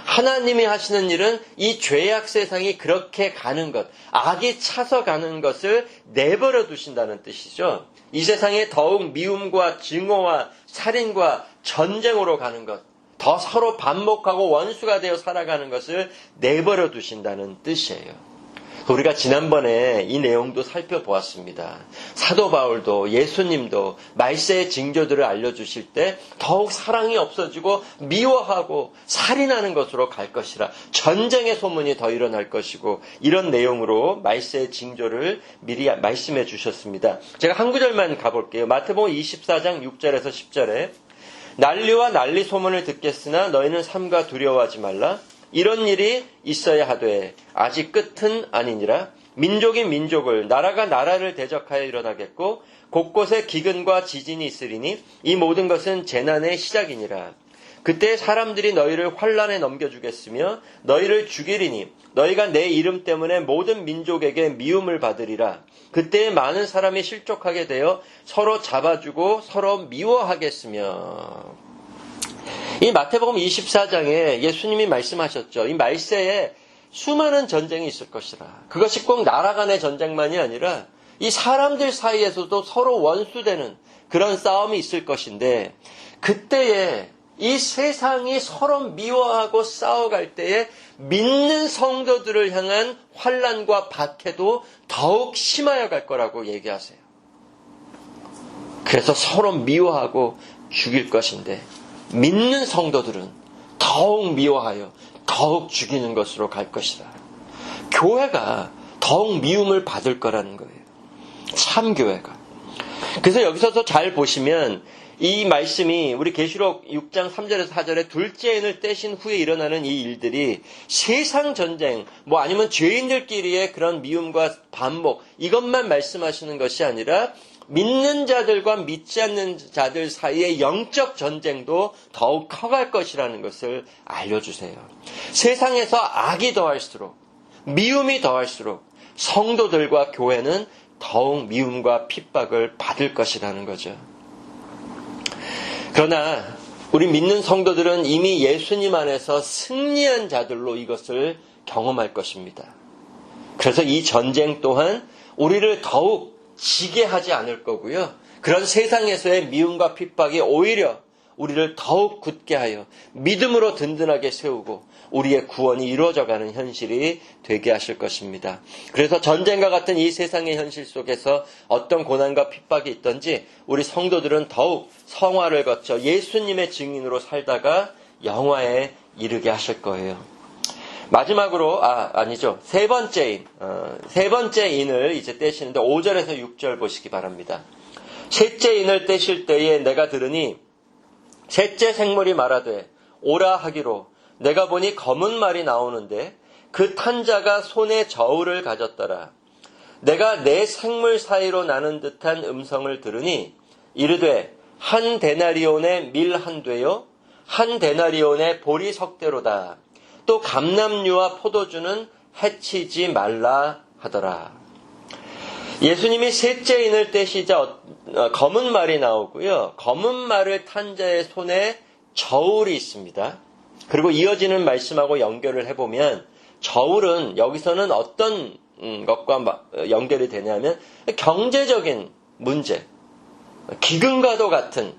하나님이 하시는 일은 이 죄악 세상이 그렇게 가는 것, 악이 차서 가는 것을 내버려 두신다는 뜻이죠. 이 세상에 더욱 미움과 증오와 살인과 전쟁으로 가는 것, 더 서로 반목하고 원수가 되어 살아가는 것을 내버려 두신다는 뜻이에요. 우리가 지난번에 이 내용도 살펴보았습니다. 사도 바울도 예수님도 말세의 징조들을 알려주실 때 더욱 사랑이 없어지고 미워하고 살인하는 것으로 갈 것이라, 전쟁의 소문이 더 일어날 것이고, 이런 내용으로 말세의 징조를 미리 말씀해 주셨습니다. 제가 한 구절만 가볼게요. 마태복음 24장 6절에서 10절에 난리와 난리 소문을 듣겠으나 너희는 삼가 두려워하지 말라. 이런 일이 있어야 하되 아직 끝은 아니니라. 민족이 민족을, 나라가 나라를 대적하여 일어나겠고 곳곳에 기근과 지진이 있으리니 이 모든 것은 재난의 시작이니라. 그때 사람들이 너희를 환란에 넘겨주겠으며 너희를 죽이리니 너희가 내 이름 때문에 모든 민족에게 미움을 받으리라. 그때 많은 사람이 실족하게 되어 서로 잡아주고 서로 미워하겠으며. 이 마태복음 24장에 예수님이 말씀하셨죠. 이 말세에 수많은 전쟁이 있을 것이라. 그것이 꼭 나라 간의 전쟁만이 아니라 이 사람들 사이에서도 서로 원수되는 그런 싸움이 있을 것인데, 그때에 이 세상이 서로 미워하고 싸워갈 때에 믿는 성도들을 향한 환난과 박해도 더욱 심하여 갈 거라고 얘기하세요. 그래서 서로 미워하고 죽일 것인데 믿는 성도들은 더욱 미워하여 더욱 죽이는 것으로 갈 것이다. 교회가 더욱 미움을 받을 거라는 거예요. 참교회가. 그래서 여기서도 잘 보시면 이 말씀이 우리 계시록 6장 3절에서 4절에 둘째 인을 떼신 후에 일어나는 이 일들이 세상 전쟁, 아니면 죄인들끼리의 그런 미움과 반목, 이것만 말씀하시는 것이 아니라 믿는 자들과 믿지 않는 자들 사이의 영적 전쟁도 더욱 커갈 것이라는 것을 알려주세요. 세상에서 악이 더할수록, 미움이 더할수록 성도들과 교회는 더욱 미움과 핍박을 받을 것이라는 거죠. 그러나 우리 믿는 성도들은 이미 예수님 안에서 승리한 자들로 이것을 경험할 것입니다. 그래서 이 전쟁 또한 우리를 더욱 지게 하지 않을 거고요. 그런 세상에서의 미움과 핍박이 오히려 우리를 더욱 굳게 하여 믿음으로 든든하게 세우고 우리의 구원이 이루어져가는 현실이 되게 하실 것입니다. 그래서 전쟁과 같은 이 세상의 현실 속에서 어떤 고난과 핍박이 있든지 우리 성도들은 더욱 성화를 거쳐 예수님의 증인으로 살다가 영화에 이르게 하실 거예요. 마지막으로, 세 번째 인을 이제 떼시는데 5절에서 6절 보시기 바랍니다. 셋째 인을 떼실 때에 내가 들으니 셋째 생물이 말하되 오라 하기로 내가 보니 검은 말이 나오는데 그 탄 자가 손에 저울을 가졌더라. 내가 네 생물 사이로 나는 듯한 음성을 들으니 이르되 한 데나리온의 밀 한 되요 한 데나리온의 보리 석대로다. 또 감람류와 포도주는 해치지 말라 하더라. 예수님이 셋째 인을 떼시자 검은 말이 나오고요. 검은 말을 탄 자의 손에 저울이 있습니다. 그리고 이어지는 말씀하고 연결을 해보면 저울은 여기서는 어떤 것과 연결이 되냐면 경제적인 문제, 기근과도 같은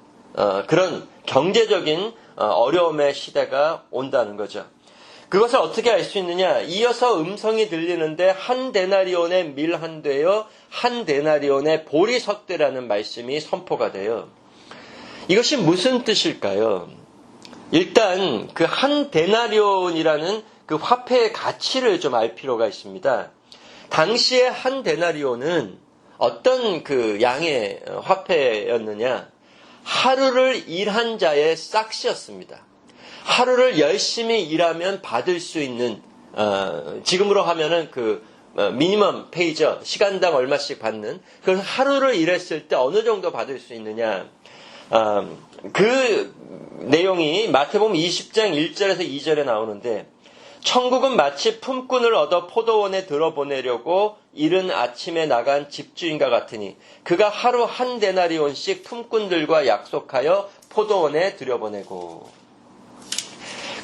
그런 경제적인 어려움의 시대가 온다는 거죠. 그것을 어떻게 알 수 있느냐? 이어서 음성이 들리는데 한 데나리온의 밀 한 되여 한 데나리온의 보리 석 대라는 말씀이 선포가 돼요. 이것이 무슨 뜻일까요? 일단 그 한 데나리온이라는 그 화폐의 가치를 좀 알 필요가 있습니다. 당시에 한 데나리온은 어떤 그 양의 화폐였느냐? 하루를 일한 자의 싹시였습니다. 하루를 열심히 일하면 받을 수 있는 지금으로 하면은 그 미니멈 페이죠. 시간당 얼마씩 받는 그 하루를 일했을 때 어느 정도 받을 수 있느냐? 그 내용이 마태복음 20장 1절에서 2절에 나오는데 천국은 마치 품꾼을 얻어 포도원에 들어보내려고 이른 아침에 나간 집주인과 같으니 그가 하루 한 데나리온씩 품꾼들과 약속하여 포도원에 들여보내고.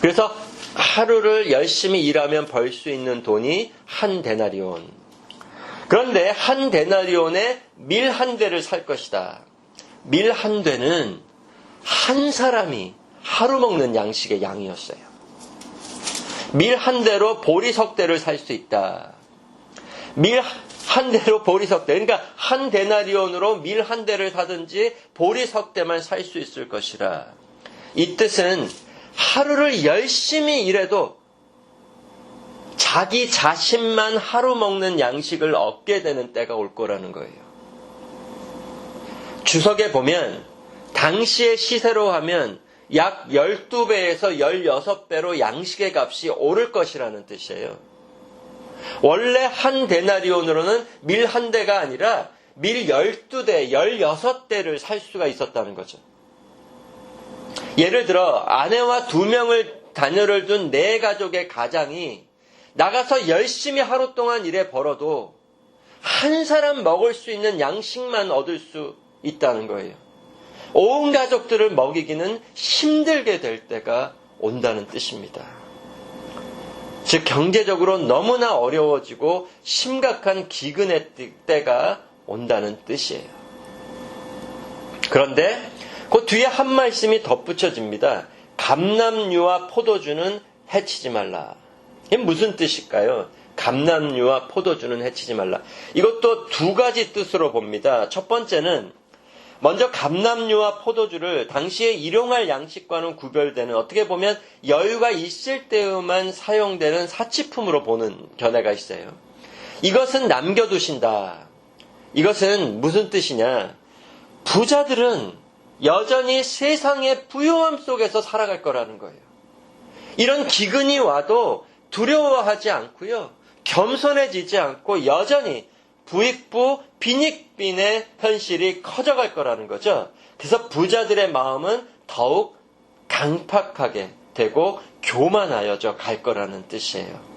그래서 하루를 열심히 일하면 벌 수 있는 돈이 한 데나리온. 그런데 한 데나리온에 밀 한 대를 살 것이다. 밀 한 대는 한 사람이 하루 먹는 양식의 양이었어요. 밀 한 대로 보리 석 대를 살 수 있다. 밀 한 대로 보리 석 대. 그러니까 한 데나리온으로 밀 한 대를 사든지 보리 석 대만 살 수 있을 것이라. 이 뜻은 하루를 열심히 일해도 자기 자신만 하루 먹는 양식을 얻게 되는 때가 올 거라는 거예요. 주석에 보면 당시의 시세로 하면 약 12배에서 16배로 양식의 값이 오를 것이라는 뜻이에요. 원래 한 데나리온으로는 밀 한 대가 아니라 밀 12대, 16대를 살 수가 있었다는 거죠. 예를 들어 아내와 2명을 자녀를 둔 4가족의 가장이 나가서 열심히 하루 동안 일해 벌어도 한 사람 먹을 수 있는 양식만 얻을 수 있다는 거예요. 온 가족들을 먹이기는 힘들게 될 때가 온다는 뜻입니다. 즉 경제적으로 너무나 어려워지고 심각한 기근의 때가 온다는 뜻이에요. 그런데 그 뒤에 한 말씀이 덧붙여집니다. 감람류와 포도주는 해치지 말라. 이게 무슨 뜻일까요? 감람류와 포도주는 해치지 말라. 이것도 2가지 뜻으로 봅니다. 첫 번째는 먼저 감람류와 포도주를 당시에 일용할 양식과는 구별되는 어떻게 보면 여유가 있을 때에만 사용되는 사치품으로 보는 견해가 있어요. 이것은 남겨두신다. 이것은 무슨 뜻이냐? 부자들은 여전히 세상의 부유함 속에서 살아갈 거라는 거예요. 이런 기근이 와도 두려워하지 않고요. 겸손해지지 않고 여전히 부익부 빈익빈의 현실이 커져갈 거라는 거죠. 그래서 부자들의 마음은 더욱 강팍하게 되고 교만하여져 갈 거라는 뜻이에요.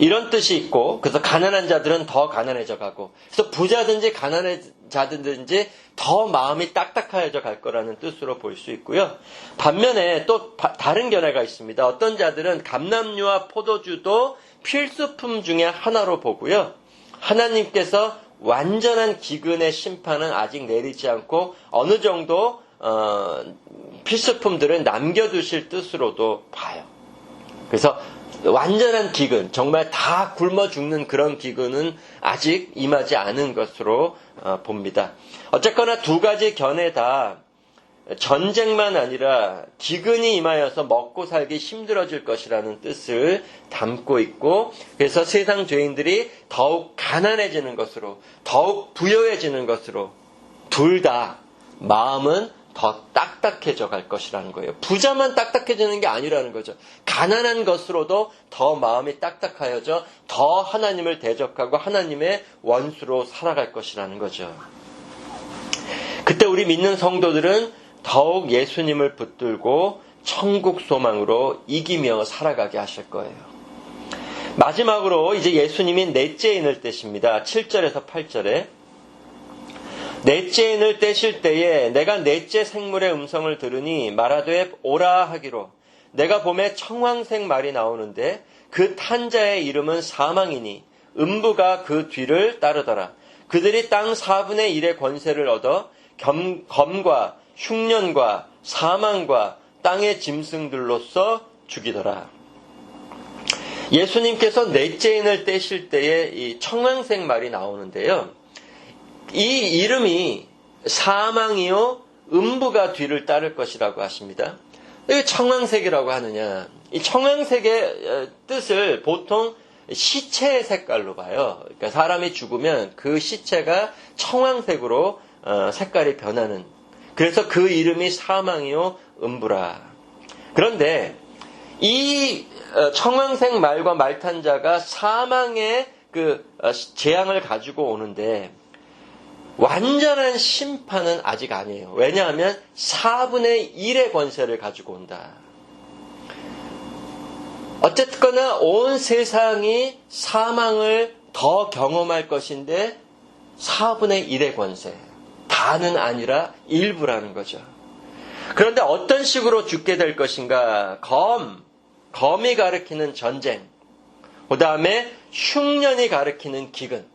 이런 뜻이 있고 그래서 가난한 자들은 더 가난해져 가고 그래서 부자든지 가난한 자든지 더 마음이 딱딱해져 갈 거라는 뜻으로 볼 수 있고요. 반면에 또 다른 견해가 있습니다. 어떤 자들은 감람류와 포도주도 필수품 중에 하나로 보고요. 하나님께서 완전한 기근의 심판은 아직 내리지 않고 어느 정도 필수품들은 남겨두실 뜻으로도 봐요. 그래서 완전한 기근, 정말 다 굶어 죽는 그런 기근은 아직 임하지 않은 것으로 봅니다. 어쨌거나 2가지 견해 다 전쟁만 아니라 기근이 임하여서 먹고 살기 힘들어질 것이라는 뜻을 담고 있고 그래서 세상 죄인들이 더욱 가난해지는 것으로 더욱 부여해지는 것으로 둘 다 마음은 더 딱딱해져 갈 것이라는 거예요. 부자만 딱딱해지는 게 아니라는 거죠. 가난한 것으로도 더 마음이 딱딱하여져 더 하나님을 대적하고 하나님의 원수로 살아갈 것이라는 거죠. 그때 우리 믿는 성도들은 더욱 예수님을 붙들고 천국 소망으로 이기며 살아가게 하실 거예요. 마지막으로 이제 예수님이 넷째 인을 떼십니다. 7절에서 8절에 넷째 인을 떼실 때에 내가 넷째 생물의 음성을 들으니 말하되 오라 하기로 내가 봄에 청황색 말이 나오는데 그 탄 자의 이름은 사망이니 음부가 그 뒤를 따르더라. 그들이 땅 4분의 1의 권세를 얻어 검과 흉년과 사망과 땅의 짐승들로서 죽이더라. 예수님께서 넷째 인을 떼실 때에 이 청황색 말이 나오는데요. 이 이름이 사망이요 음부가 뒤를 따를 것이라고 하십니다. 왜 청황색이라고 하느냐? 이 청황색의 뜻을 보통 시체의 색깔로 봐요. 그러니까 사람이 죽으면 그 시체가 청황색으로 색깔이 변하는. 그래서 그 이름이 사망이요 음부라. 그런데 이 청황색 말과 말탄자가 사망의 그 재앙을 가지고 오는데 완전한 심판은 아직 아니에요. 왜냐하면 4분의 1의 권세를 가지고 온다. 어쨌거나 온 세상이 사망을 더 경험할 것인데 4분의 1의 권세. 다는 아니라 일부라는 거죠. 그런데 어떤 식으로 죽게 될 것인가? 검이 가리키는 전쟁. 그 다음에 흉년이 가리키는 기근.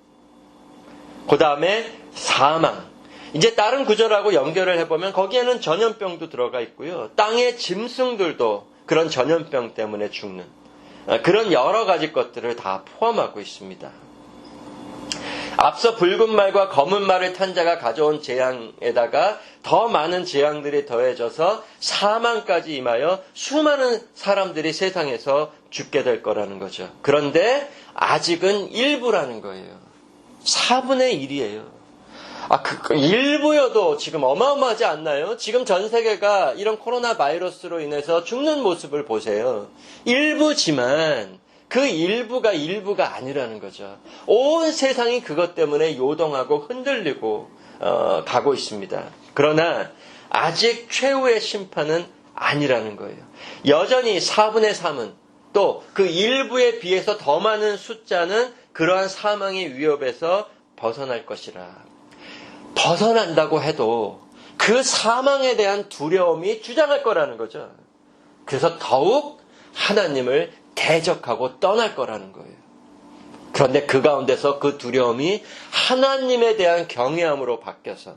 그 다음에 사망. 이제 다른 구절하고 연결을 해보면 거기에는 전염병도 들어가 있고요. 땅의 짐승들도 그런 전염병 때문에 죽는 그런 여러 가지 것들을 다 포함하고 있습니다. 앞서 붉은 말과 검은 말을 탄 자가 가져온 재앙에다가 더 많은 재앙들이 더해져서 사망까지 임하여 수많은 사람들이 세상에서 죽게 될 거라는 거죠. 그런데 아직은 일부라는 거예요. 4분의 1이에요. 일부여도 지금 어마어마하지 않나요? 지금 전 세계가 이런 코로나 바이러스로 인해서 죽는 모습을 보세요. 일부지만 그 일부가 아니라는 거죠. 온 세상이 그것 때문에 요동하고 흔들리고 가고 있습니다. 그러나 아직 최후의 심판은 아니라는 거예요. 여전히 4분의 3은 또 그 일부에 비해서 더 많은 숫자는 그러한 사망의 위협에서 벗어날 것이라. 벗어난다고 해도 그 사망에 대한 두려움이 주장할 거라는 거죠. 그래서 더욱 하나님을 대적하고 떠날 거라는 거예요. 그런데 그 가운데서 그 두려움이 하나님에 대한 경외함으로 바뀌어서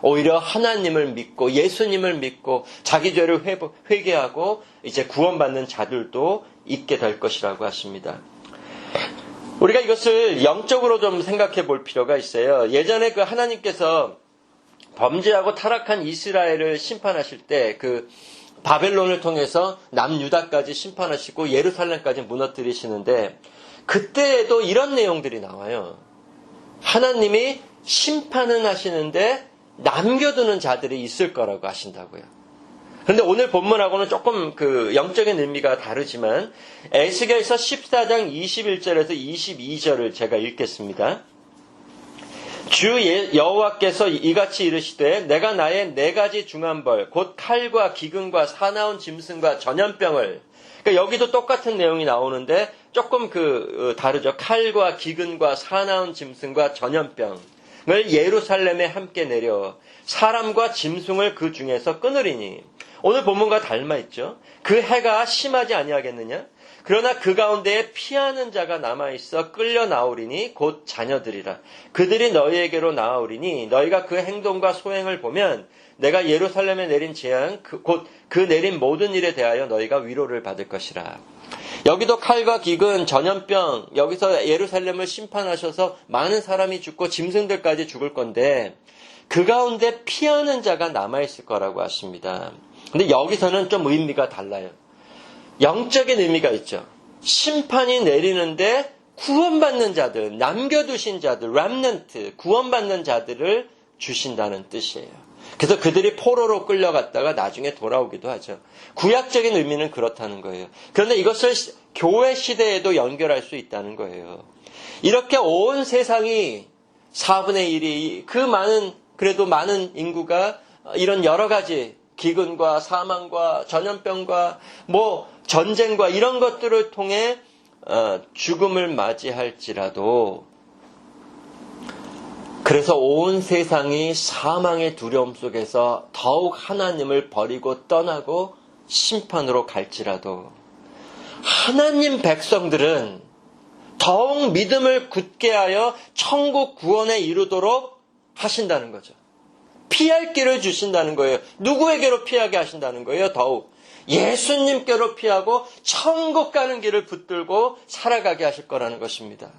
오히려 하나님을 믿고 예수님을 믿고 자기 죄를 회개하고 이제 구원받는 자들도 있게 될 것이라고 하십니다. 우리가 이것을 영적으로 좀 생각해 볼 필요가 있어요. 예전에 그 하나님께서 범죄하고 타락한 이스라엘을 심판하실 때 그 바벨론을 통해서 남유다까지 심판하시고 예루살렘까지 무너뜨리시는데 그때에도 이런 내용들이 나와요. 하나님이 심판은 하시는데 남겨두는 자들이 있을 거라고 하신다고요. 그런데 오늘 본문하고는 조금 그 영적인 의미가 다르지만 에스겔서 14장 21절에서 22절을 제가 읽겠습니다. 주 여호와께서 이같이 이르시되 내가 나의 4가지 중한 벌 곧 칼과 기근과 사나운 짐승과 전염병을 그러니까 여기도 똑같은 내용이 나오는데 조금 다르죠. 칼과 기근과 사나운 짐승과 전염병을 예루살렘에 함께 내려 사람과 짐승을 그 중에서 끊으리니 오늘 본문과 닮아있죠. 그 해가 심하지 아니하겠느냐? 그러나 그 가운데에 피하는 자가 남아있어 끌려 나오리니 곧 자녀들이라. 그들이 너희에게로 나아오리니 너희가 그 행동과 소행을 보면 내가 예루살렘에 내린 재앙 곧 그 내린 모든 일에 대하여 너희가 위로를 받을 것이라. 여기도 칼과 기근, 전염병, 여기서 예루살렘을 심판하셔서 많은 사람이 죽고 짐승들까지 죽을 건데 그 가운데 피하는 자가 남아있을 거라고 하십니다. 근데 여기서는 좀 의미가 달라요. 영적인 의미가 있죠. 심판이 내리는데 구원받는 자들, 남겨두신 자들, 렘넌트, 구원받는 자들을 주신다는 뜻이에요. 그래서 그들이 포로로 끌려갔다가 나중에 돌아오기도 하죠. 구약적인 의미는 그렇다는 거예요. 그런데 이것을 교회 시대에도 연결할 수 있다는 거예요. 이렇게 온 세상이 4분의 1이 그래도 많은 인구가 이런 여러 가지 기근과 사망과 전염병과 전쟁과 이런 것들을 통해 죽음을 맞이할지라도 그래서 온 세상이 사망의 두려움 속에서 더욱 하나님을 버리고 떠나고 심판으로 갈지라도 하나님 백성들은 더욱 믿음을 굳게 하여 천국 구원에 이르도록 하신다는 거죠. 피할 길을 주신다는 거예요. 누구에게로 피하게 하신다는 거예요? 더욱 예수님께로 피하고 천국 가는 길을 붙들고 살아가게 하실 거라는 것입니다.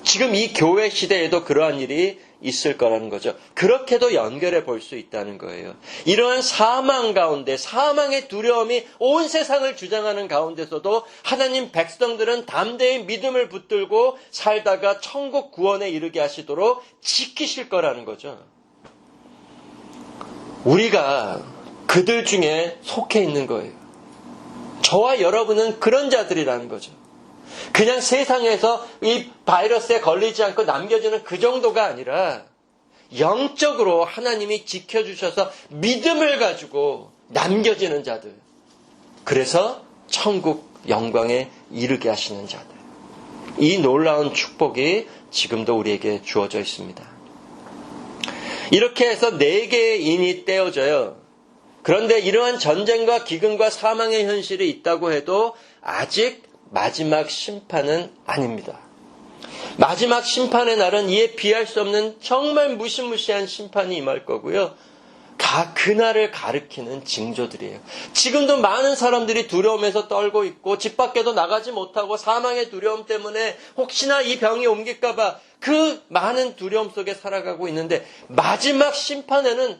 지금 이 교회 시대에도 그러한 일이 있을 거라는 거죠. 그렇게도 연결해 볼 수 있다는 거예요. 이러한 사망 가운데, 사망의 두려움이 온 세상을 주장하는 가운데서도 하나님 백성들은 담대히 믿음을 붙들고 살다가 천국 구원에 이르게 하시도록 지키실 거라는 거죠. 우리가 그들 중에 속해 있는 거예요. 저와 여러분은 그런 자들이라는 거죠. 그냥 세상에서 이 바이러스에 걸리지 않고 남겨지는 그 정도가 아니라 영적으로 하나님이 지켜주셔서 믿음을 가지고 남겨지는 자들. 그래서 천국 영광에 이르게 하시는 자들. 이 놀라운 축복이 지금도 우리에게 주어져 있습니다. 이렇게 해서 4개의 인이 떼어져요. 그런데 이러한 전쟁과 기근과 사망의 현실이 있다고 해도 아직 마지막 심판은 아닙니다. 마지막 심판의 날은 이에 비할 수 없는 정말 무시무시한 심판이 임할 거고요. 그날을 가리키는 징조들이에요. 지금도 많은 사람들이 두려움에서 떨고 있고 집 밖에도 나가지 못하고 사망의 두려움 때문에 혹시나 이 병이 옮길까 봐 그 많은 두려움 속에 살아가고 있는데 마지막 심판에는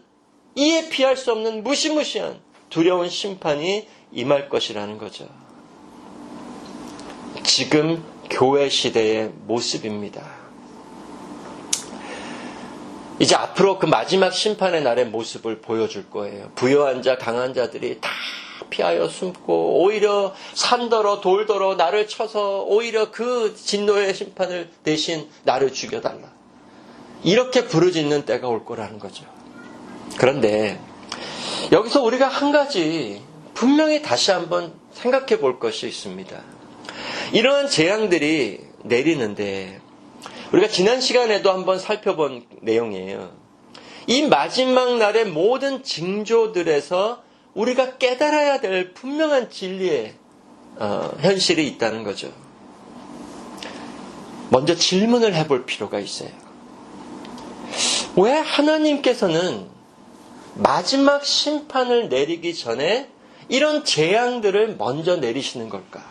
이에 비할 수 없는 무시무시한 두려운 심판이 임할 것이라는 거죠. 지금 교회 시대의 모습입니다. 이제 앞으로 그 마지막 심판의 날의 모습을 보여줄 거예요. 부유한 자, 강한 자들이 다 피하여 숨고 오히려 산더러 돌더러 나를 쳐서 오히려 그 진노의 심판을 대신 나를 죽여달라. 이렇게 부르짖는 때가 올 거라는 거죠. 그런데 여기서 우리가 한 가지 분명히 다시 한번 생각해 볼 것이 있습니다. 이러한 재앙들이 내리는데 우리가 지난 시간에도 한번 살펴본 내용이에요. 이 마지막 날의 모든 징조들에서 우리가 깨달아야 될 분명한 진리의 현실이 있다는 거죠. 먼저 질문을 해볼 필요가 있어요. 왜 하나님께서는 마지막 심판을 내리기 전에 이런 재앙들을 먼저 내리시는 걸까?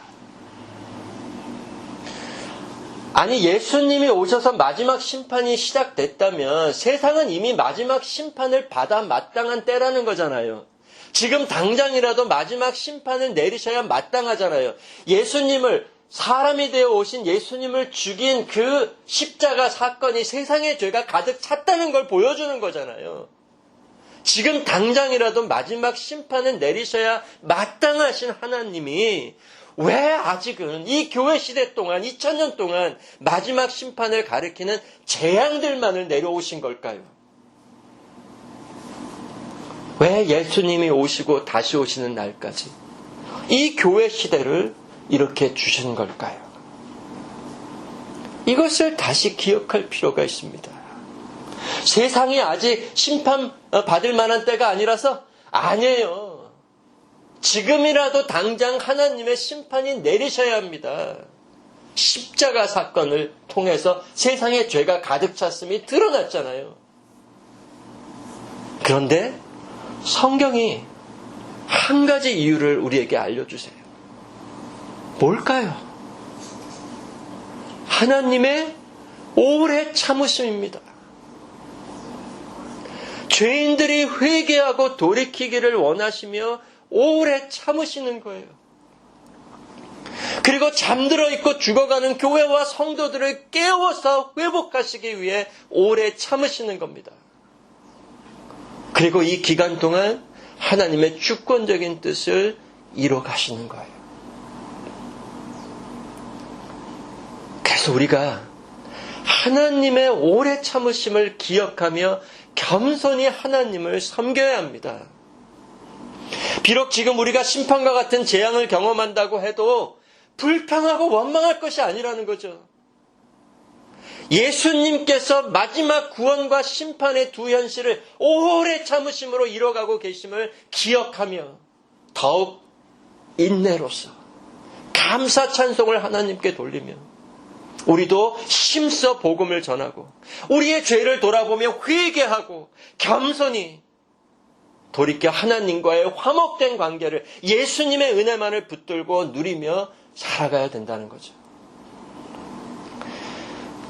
아니, 예수님이 오셔서 마지막 심판이 시작됐다면 세상은 이미 마지막 심판을 받아 마땅한 때라는 거잖아요. 지금 당장이라도 마지막 심판을 내리셔야 마땅하잖아요. 예수님을, 사람이 되어 오신 예수님을 죽인 그 십자가 사건이 세상의 죄가 가득 찼다는 걸 보여주는 거잖아요. 지금 당장이라도 마지막 심판을 내리셔야 마땅하신 하나님이 왜 아직은 이 교회 시대 동안 2000년 동안 마지막 심판을 가리키는 재앙들만을 내려오신 걸까요? 왜 예수님이 오시고 다시 오시는 날까지 이 교회 시대를 이렇게 주신 걸까요? 이것을 다시 기억할 필요가 있습니다. 세상이 아직 심판받을 만한 때가 아니라서 아니에요. 지금이라도 당장 하나님의 심판이 내리셔야 합니다. 십자가 사건을 통해서 세상의 죄가 가득 찼음이 드러났잖아요. 그런데 성경이 한 가지 이유를 우리에게 알려주세요. 뭘까요? 하나님의 오래 참으심입니다. 죄인들이 회개하고 돌이키기를 원하시며 오래 참으시는 거예요. 그리고 잠들어 있고 죽어가는 교회와 성도들을 깨워서 회복하시기 위해 오래 참으시는 겁니다. 그리고 이 기간 동안 하나님의 주권적인 뜻을 이뤄 가시는 거예요. 그래서 우리가 하나님의 오래 참으심을 기억하며 겸손히 하나님을 섬겨야 합니다. 비록 지금 우리가 심판과 같은 재앙을 경험한다고 해도 불평하고 원망할 것이 아니라는 거죠. 예수님께서 마지막 구원과 심판의 두 현실을 오래 참으심으로 이뤄가고 계심을 기억하며 더욱 인내로서 감사 찬송을 하나님께 돌리며 우리도 힘써 복음을 전하고 우리의 죄를 돌아보며 회개하고 겸손히 돌이켜 하나님과의 화목된 관계를 예수님의 은혜만을 붙들고 누리며 살아가야 된다는 거죠.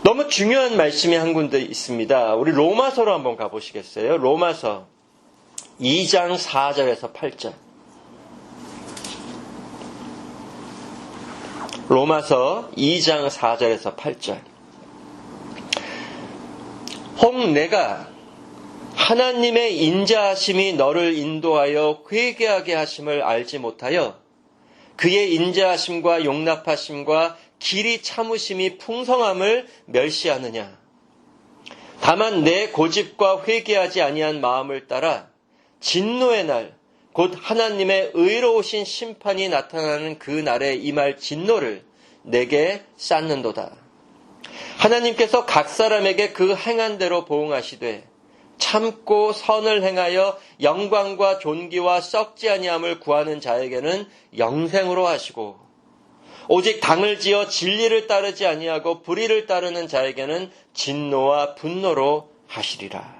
너무 중요한 말씀이 한 군데 있습니다. 우리 로마서로 한번 가보시겠어요? 로마서 2장 4절에서 8절. 로마서 2장 4절에서 8절. 혹 내가 하나님의 인자하심이 너를 인도하여 회개하게 하심을 알지 못하여 그의 인자하심과 용납하심과 길이 참으심이 풍성함을 멸시하느냐. 다만 내 고집과 회개하지 아니한 마음을 따라 진노의 날 곧 하나님의 의로우신 심판이 나타나는 그 날에 임할 진노를 내게 쌓는도다. 하나님께서 각 사람에게 그 행한 대로 보응하시되 참고 선을 행하여 영광과 존귀와 썩지 아니함을 구하는 자에게는 영생으로 하시고 오직 당을 지어 진리를 따르지 아니하고 불의를 따르는 자에게는 진노와 분노로 하시리라.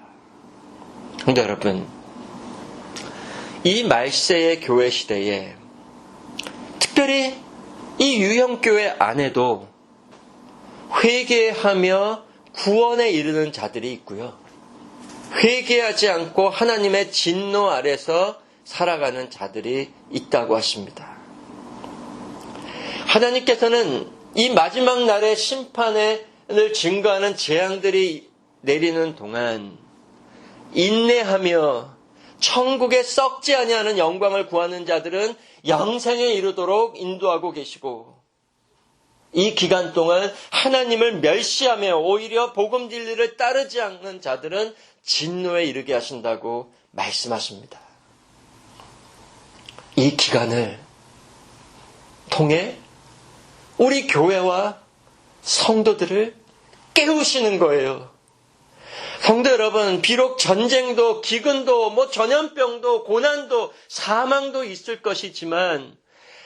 근데 여러분, 이 말세의 교회 시대에 특별히 이 유형교회 안에도 회개하며 구원에 이르는 자들이 있고요. 회개하지 않고 하나님의 진노 아래서 살아가는 자들이 있다고 하십니다. 하나님께서는 이 마지막 날의 심판을 증거하는 재앙들이 내리는 동안 인내하며 천국에 썩지 아니하는 영광을 구하는 자들은 영생에 이르도록 인도하고 계시고 이 기간 동안 하나님을 멸시하며 오히려 복음 진리를 따르지 않는 자들은 진노에 이르게 하신다고 말씀하십니다. 이 기간을 통해 우리 교회와 성도들을 깨우시는 거예요. 성도 여러분, 비록 전쟁도 기근도 전염병도 고난도 사망도 있을 것이지만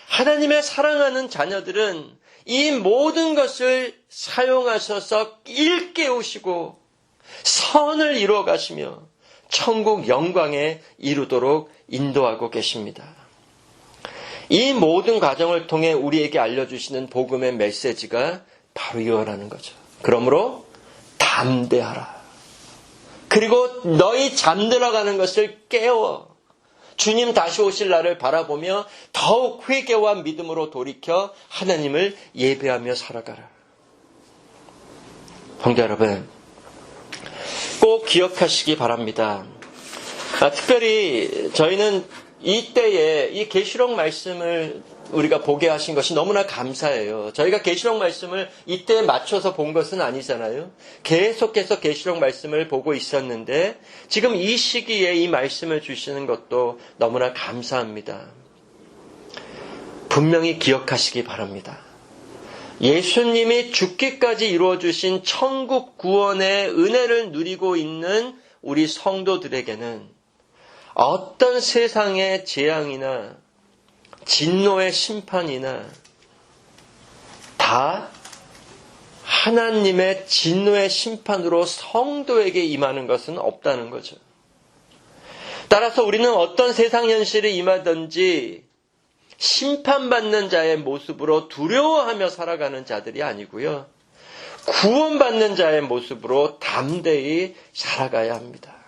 하나님의 사랑하는 자녀들은 이 모든 것을 사용하셔서 일깨우시고 선을 이루어 가시며 천국 영광에 이루도록 인도하고 계십니다. 이 모든 과정을 통해 우리에게 알려주시는 복음의 메시지가 바로 이거라는 거죠. 그러므로 담대하라. 그리고 너희 잠들어가는 것을 깨워 주님 다시 오실 날을 바라보며 더욱 회개와 믿음으로 돌이켜 하나님을 예배하며 살아가라. 성도 여러분, 꼭 기억하시기 바랍니다. 특별히 저희는 이때에 이 계시록 말씀을 우리가 보게 하신 것이 너무나 감사해요. 저희가 계시록 말씀을 이때에 맞춰서 본 것은 아니잖아요. 계속해서 계시록 말씀을 보고 있었는데 지금 이 시기에 이 말씀을 주시는 것도 너무나 감사합니다. 분명히 기억하시기 바랍니다. 예수님이 죽기까지 이루어주신 천국 구원의 은혜를 누리고 있는 우리 성도들에게는 어떤 세상의 재앙이나 진노의 심판이나 다 하나님의 진노의 심판으로 성도에게 임하는 것은 없다는 거죠. 따라서 우리는 어떤 세상 현실이 임하든지 심판받는 자의 모습으로 두려워하며 살아가는 자들이 아니고요. 구원받는 자의 모습으로 담대히 살아가야 합니다.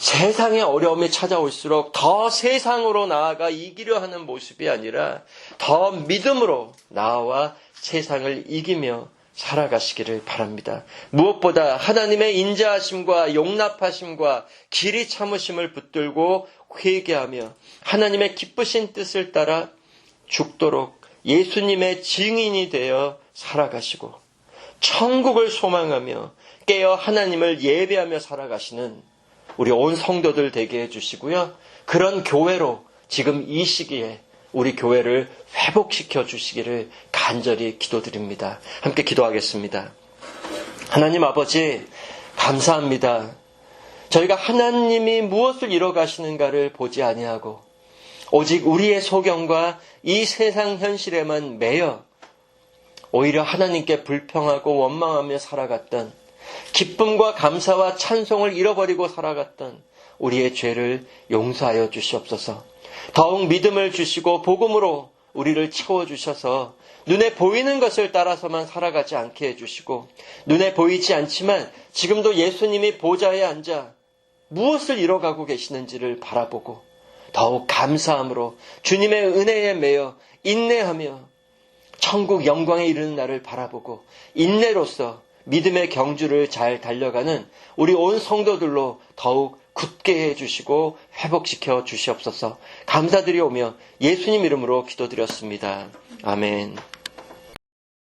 세상의 어려움이 찾아올수록 더 세상으로 나아가 이기려 하는 모습이 아니라 더 믿음으로 나아와 세상을 이기며 살아가시기를 바랍니다. 무엇보다 하나님의 인자하심과 용납하심과 길이 참으심을 붙들고 회개하며 하나님의 기쁘신 뜻을 따라 죽도록 예수님의 증인이 되어 살아가시고 천국을 소망하며 깨어 하나님을 예배하며 살아가시는 우리 온 성도들 되게 해주시고요. 그런 교회로 지금 이 시기에 우리 교회를 회복시켜 주시기를 간절히 기도드립니다. 함께 기도하겠습니다. 하나님 아버지, 감사합니다. 저희가 하나님이 무엇을 이뤄가시는가를 보지 아니하고 오직 우리의 소견과 이 세상 현실에만 매여 오히려 하나님께 불평하고 원망하며 살아갔던, 기쁨과 감사와 찬송을 잃어버리고 살아갔던 우리의 죄를 용서하여 주시옵소서. 더욱 믿음을 주시고 복음으로 우리를 채워주셔서 눈에 보이는 것을 따라서만 살아가지 않게 해주시고, 눈에 보이지 않지만 지금도 예수님이 보좌에 앉아 무엇을 이뤄가고 계시는지를 바라보고 더욱 감사함으로 주님의 은혜에 매여 인내하며 천국 영광에 이르는 날을 바라보고 인내로서 믿음의 경주를 잘 달려가는 우리 온 성도들로 더욱 굳게 해주시고 회복시켜 주시옵소서. 감사드리오며 예수님 이름으로 기도드렸습니다. 아멘.